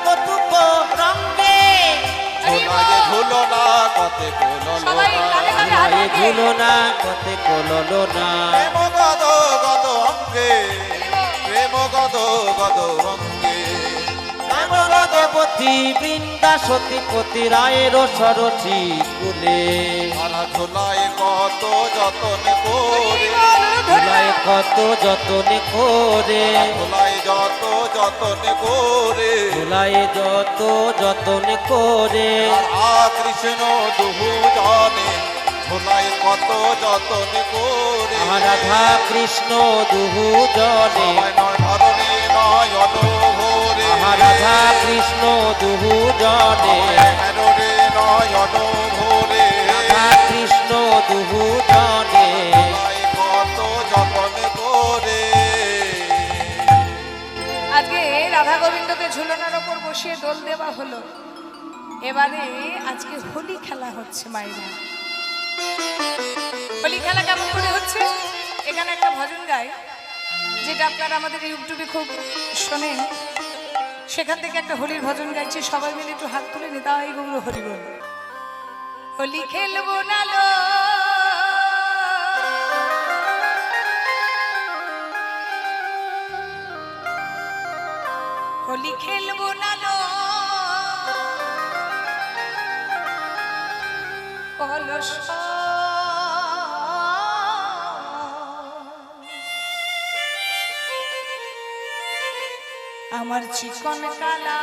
[SPEAKER 2] কতুক রঙ্গে
[SPEAKER 3] ঝোলায় ঝুলো না কতে কোলো
[SPEAKER 1] সবাই কানে কানে হাত
[SPEAKER 2] এ
[SPEAKER 1] রাখে।
[SPEAKER 2] ঝুলো না কতে কললো না।
[SPEAKER 3] প্রেম গদ গদ অঙ্গে, প্রেম গদ গদ অঙ্গে।
[SPEAKER 2] কানন দেবতী বৃন্দা সতীপতি রায়ের সরসী কুলে।
[SPEAKER 3] সারা ঝোলায় কত যতন করে,
[SPEAKER 2] ঝুলায় কত যতনে করে।
[SPEAKER 3] ঝোলায় যত যতন করে।
[SPEAKER 2] ঝুলায় যত যতনে করে।
[SPEAKER 3] রাধা কৃষ্ণ দুহু জানে, ঝোলায় কত যতন করে।
[SPEAKER 2] রাধা কৃষ্ণ দুহু জনে।
[SPEAKER 3] নয় নয় ধরণী নয়ন ভোরে,
[SPEAKER 2] রাধা কৃষ্ণ দুহু জনে।
[SPEAKER 3] হেররে নয়ন ভোরে।
[SPEAKER 2] রাধা কৃষ্ণ দুহু জনে।
[SPEAKER 3] ঝোলায় কত যতন করে।
[SPEAKER 1] আজকে রাধা গোবিন্দকে ঝুলনার ওপর বসিয়ে দোল দেওয়া হলো। এবারে আজকে হোলি খেলা হচ্ছে মায়েরা। হোলি খেলা কেমন করে হচ্ছে? এখানে একটা ভজন গায়, যেটা আপনারা আমাদের ইউটিউবে খুব শোনেন। সেখান থেকে একটা হোলির ভজন গাইছে, সবাই মিলে একটু হাত তুলে নিতাই গৌর হরি বল। হোলি খেলবো না লো, হোলি খেলবো না লো অলস আমার চিকন কালা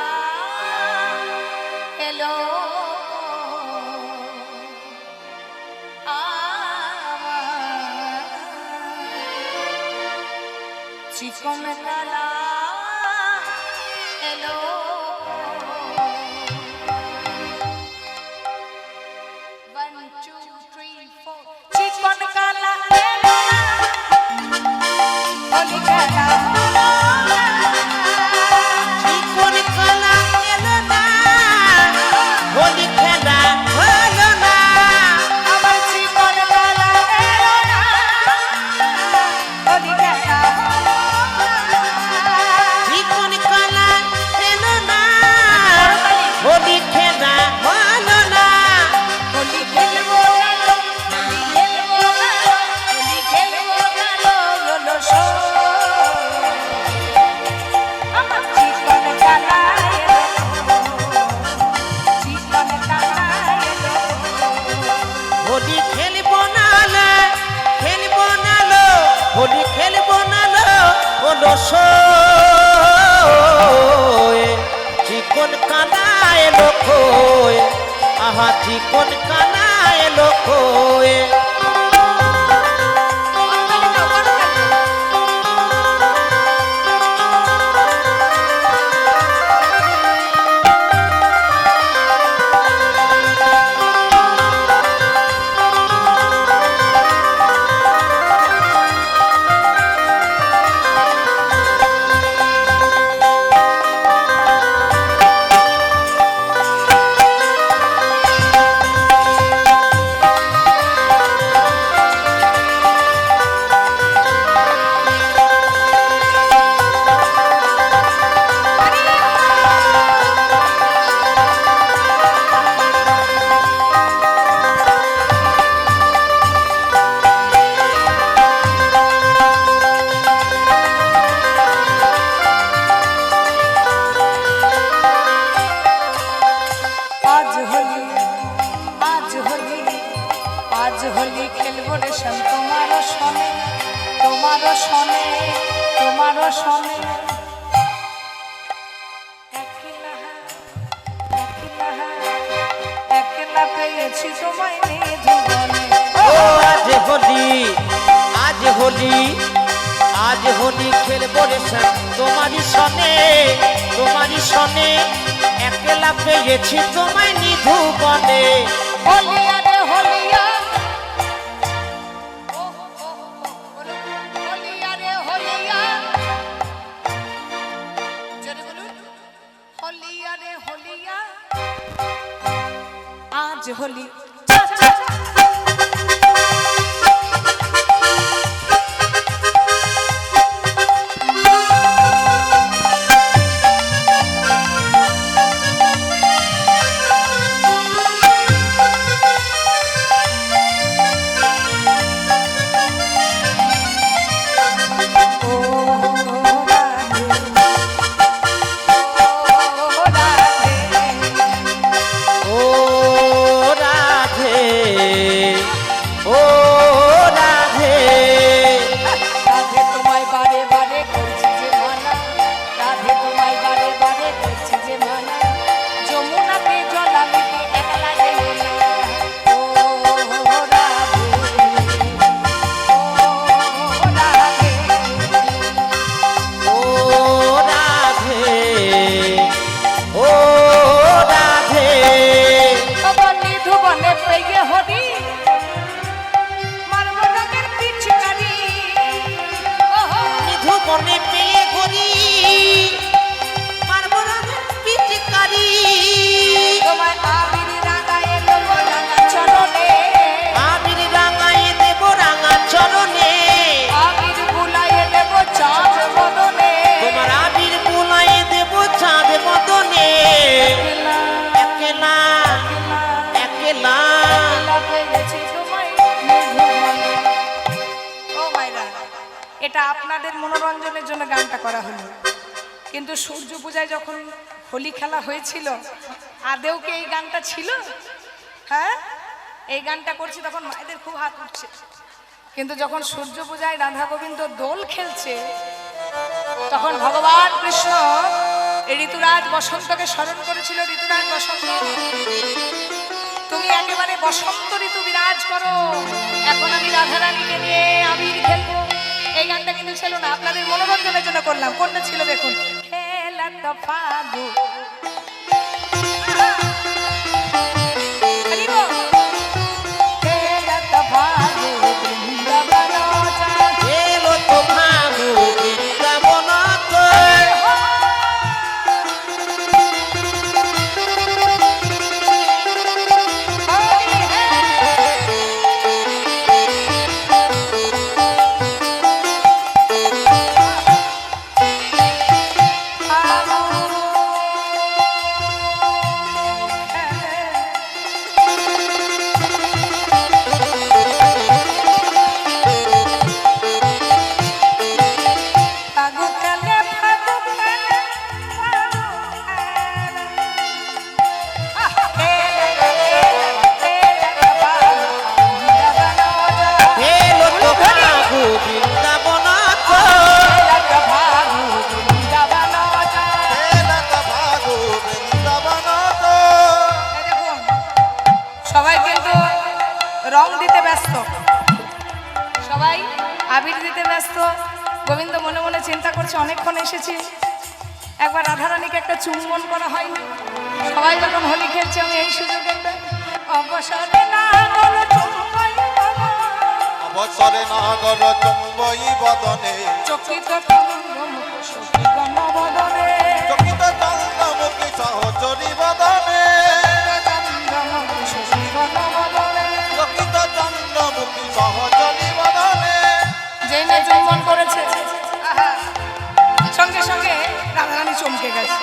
[SPEAKER 1] এলো চিকন কালা এলো চিকন কালা এলো হোলি খেলা হলো না।
[SPEAKER 2] চিকন কালা এলো না, হোলি খেলা হলো না।
[SPEAKER 1] আমার চিকন কালা এলো না হোলি খেলা হলো না।
[SPEAKER 2] চিকন কালা এলো না, হোলি খেলা হলো না।
[SPEAKER 1] হোলি খেলবো না লো, হোলি খেলবো না লো, হোলি খেলবো না লো, হলো শো। আমার চিকন কালা এলো, চিকন কালা এলো।
[SPEAKER 2] হোলি খেলবো না লো, খেলবো না লো, হোলি খেলবো না লো, হলো শোয়। চিকন কানা এলো খোয়, আহা চিকন কানা এলো খোয়। আজ হোলি, আজ হোলি, আজ হোলি খেলবো রে শান তোমারও সনে, তোমারও সনে, তোমারও সনে। একলা একলা একলা পেয়েছি তোমায় নিধুবনে। ও আজ হোলি, আজ হোলি, আজ হোলি খেলবো রে শান তোমারই সনে, তোমারই সনে। একলা পেয়েছি তোমায় নিধুবনে।
[SPEAKER 1] হোলিয়া রে হোলিয়া, হোলিয়া রে হোলিয়া, জোরে বলুন, হোলিয়া রে হোলিয়া, আজ হোলি।
[SPEAKER 2] ও রাধে, ও রাধে,
[SPEAKER 1] রাধে তোমায় বারে বারে করছি যে মানা, রাধে তোমায় বারে বারে করছি যে মানা, যমুনাতে জলামিতে একলা যেও না। ও রাধে, ও রাধে,
[SPEAKER 2] ও রাধে, ও রাধে।
[SPEAKER 1] তখন নিধুবনে পেয়ে হরি মারব রঙের পিচকারি। ওহো,
[SPEAKER 2] নিধুবনে পেয়ে গরি, মারবো রঙের পিচকারি।
[SPEAKER 1] তোমায় আবির রাঙায় দেবো রাঙা চরণে,
[SPEAKER 2] আবির রাঙায় দেব রাঙা চরণে।
[SPEAKER 1] আবির বুলাইয়ে দেবো চাঁদ বদনে।
[SPEAKER 2] তোমার আবির বুলাই দেব চাঁদ মদনে।
[SPEAKER 1] একলা,
[SPEAKER 2] একলা, একলা,
[SPEAKER 1] একলা পেয়েছি তোমায় নিধুবনে। ও মাইরা, এটা আপনাদের মনোরঞ্জনের জন্য গানটা করা হলো। কিন্তু সূর্য পূজায় যখন হোলি খেলা হয়েছিল আদেও কি এই গানটা ছিল? হ্যাঁ, এই গানটা করছি তখন মায়েদের খুব হাত উঠছে। কিন্তু যখন সূর্য পূজায় রাধা গোবিন্দ দোল খেলছে তখন ভগবান কৃষ্ণ এই ঋতুরাজ বসন্তকে স্মরণ করেছিল। ঋতুরাজ বসন্ত, তুমি একেবারে বসন্ত ঋতু বিরাজ করো, এখন আমি রাধারানীকে নিয়ে আবির খেলবো। এই গানটা কিন্তু ছিল না, আপনাদের মনোরঞ্জনের জন্য করলাম। কোনটা ছিল দেখুন, খেলা তো ফাগু
[SPEAKER 3] এলো তো ভাগু বৃন্দাবন
[SPEAKER 1] সবাই কিন্তু রং দিতে ব্যস্ত, সবাই আবির দিতে ব্যস্ত। গোবিন্দ মনে মনে চিন্তা করছে অনেকক্ষণ এসেছি, একবার রাধারানীকে একটা চুম্বন করা হয়নি। সবাই যখন হোলি খেলছে আমি এই সুযোগে অবসরে নাগর চুম্বই বদনে,
[SPEAKER 3] অবসরে নাগর চুম্বই বদনে,
[SPEAKER 1] চকিত চন্দ্রমুখ শশীগণ বদনে,
[SPEAKER 3] চকিত চন্দ্রমুখী সহচরী বদনে,
[SPEAKER 1] চন্দ্রমুখ শশীগণ বদনে,
[SPEAKER 3] চকিত চন্দ্রমুখী সহচরী বদনে।
[SPEAKER 1] যেই না চুম্বন করেছে আহা, সঙ্গে সঙ্গে রাধারানী চমকে গেছে।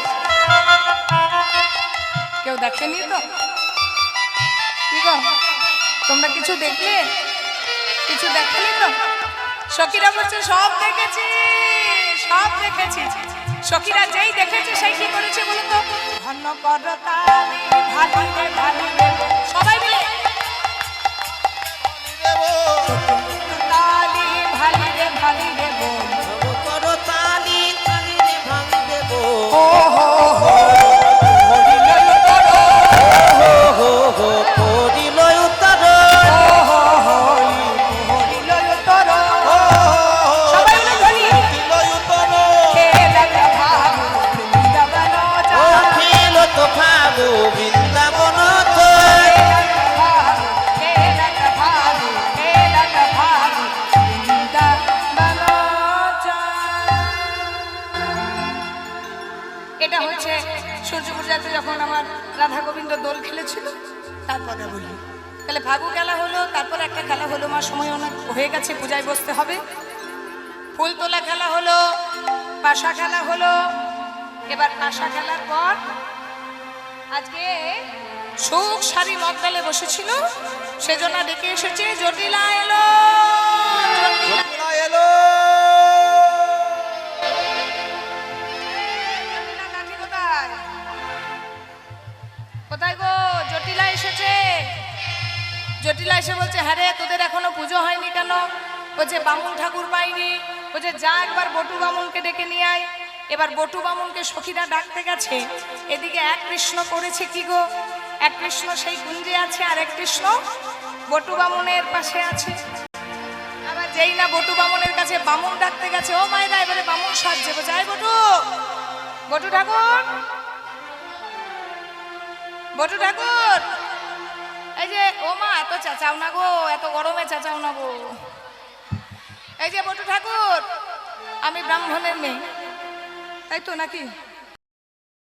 [SPEAKER 1] কেউ দেখেনি তো? কি গো, তোমরা কিছু দেখলে? কিছু দেখেনি তো? সখীরা বলছে সব দেখেছি, সব দেখেছি। সখীরা যেই দেখেছে সেই কি করেছে বলুন তো? ঘন করতালি ভালিরে ভালিরে, সবাই মিলে তালি ভালিরে ভালিরে বল,
[SPEAKER 3] করতালি তালিরে ভাঙ দেব,
[SPEAKER 1] ও হো হো হরিল উত্তর,
[SPEAKER 3] হো হো পরিল উত্তর,
[SPEAKER 1] ও হো হো হরিল উত্তর, সবাই মিলে ধরি
[SPEAKER 3] পরিল উত্তর।
[SPEAKER 1] খেলা ভাগ বৃন্দাবন যা,
[SPEAKER 3] খেল তো ভাগু বৃন্দাবন
[SPEAKER 1] খেলা ভাগ বৃন্দাবন যা। এটা হচ্ছে সূর্য পূজাতে যখন আমার রাধা গোবিন্দ দোল খেলেছিল তার কথা বলি। তাহলে ফাগু খেলা হলো, তারপর একটা খেলা হলো, মা সময় অনেক হয়ে গেছে, পূজায় বসতে হবে। ফুল তোলা খেলা হলো, পাশা খেলা হলো। এবার পাশা খেলার পর আজকে সুখ সারি মগডালে বসেছিল, সেজন্য ডেকে এসেছে জটিলা এলো, জটিলা
[SPEAKER 3] এলো
[SPEAKER 1] কাঠি কোথায়? কোথায় গো? জটিলা এসেছে। জটিলা এসে বলছে হ্যাঁ রে, তোদের এখনো পুজো হয়নি কেন? বলছে বামুন ঠাকুর পাইনি। বলছে যা একবার বটু বামুনকে ডেকে নিয়ে আয়। এবার বটু বামুনকে সখীরা ডাকতে গেছে, এদিকে এক কৃষ্ণ করেছে কি গো, এক কৃষ্ণ সেই কুঞ্জে আছে, আর এক কৃষ্ণ বটু বামুনের পাশে আছে। আবার যেই না বটু বামুনের কাছে বামুন ডাকতে গেছে, ও মায়েরা এবারে বামুন সাজছে। বলছে আয় বটু, বটু ঠাকুর, বটু ঠাকুর, এই যে ও মা এত চেঁচাও না গো, এত গরমে চেঁচাও না গো। এই যে বটু ঠাকুর, আমি ব্রাহ্মণের মেয়ে, তাই তো নাকি?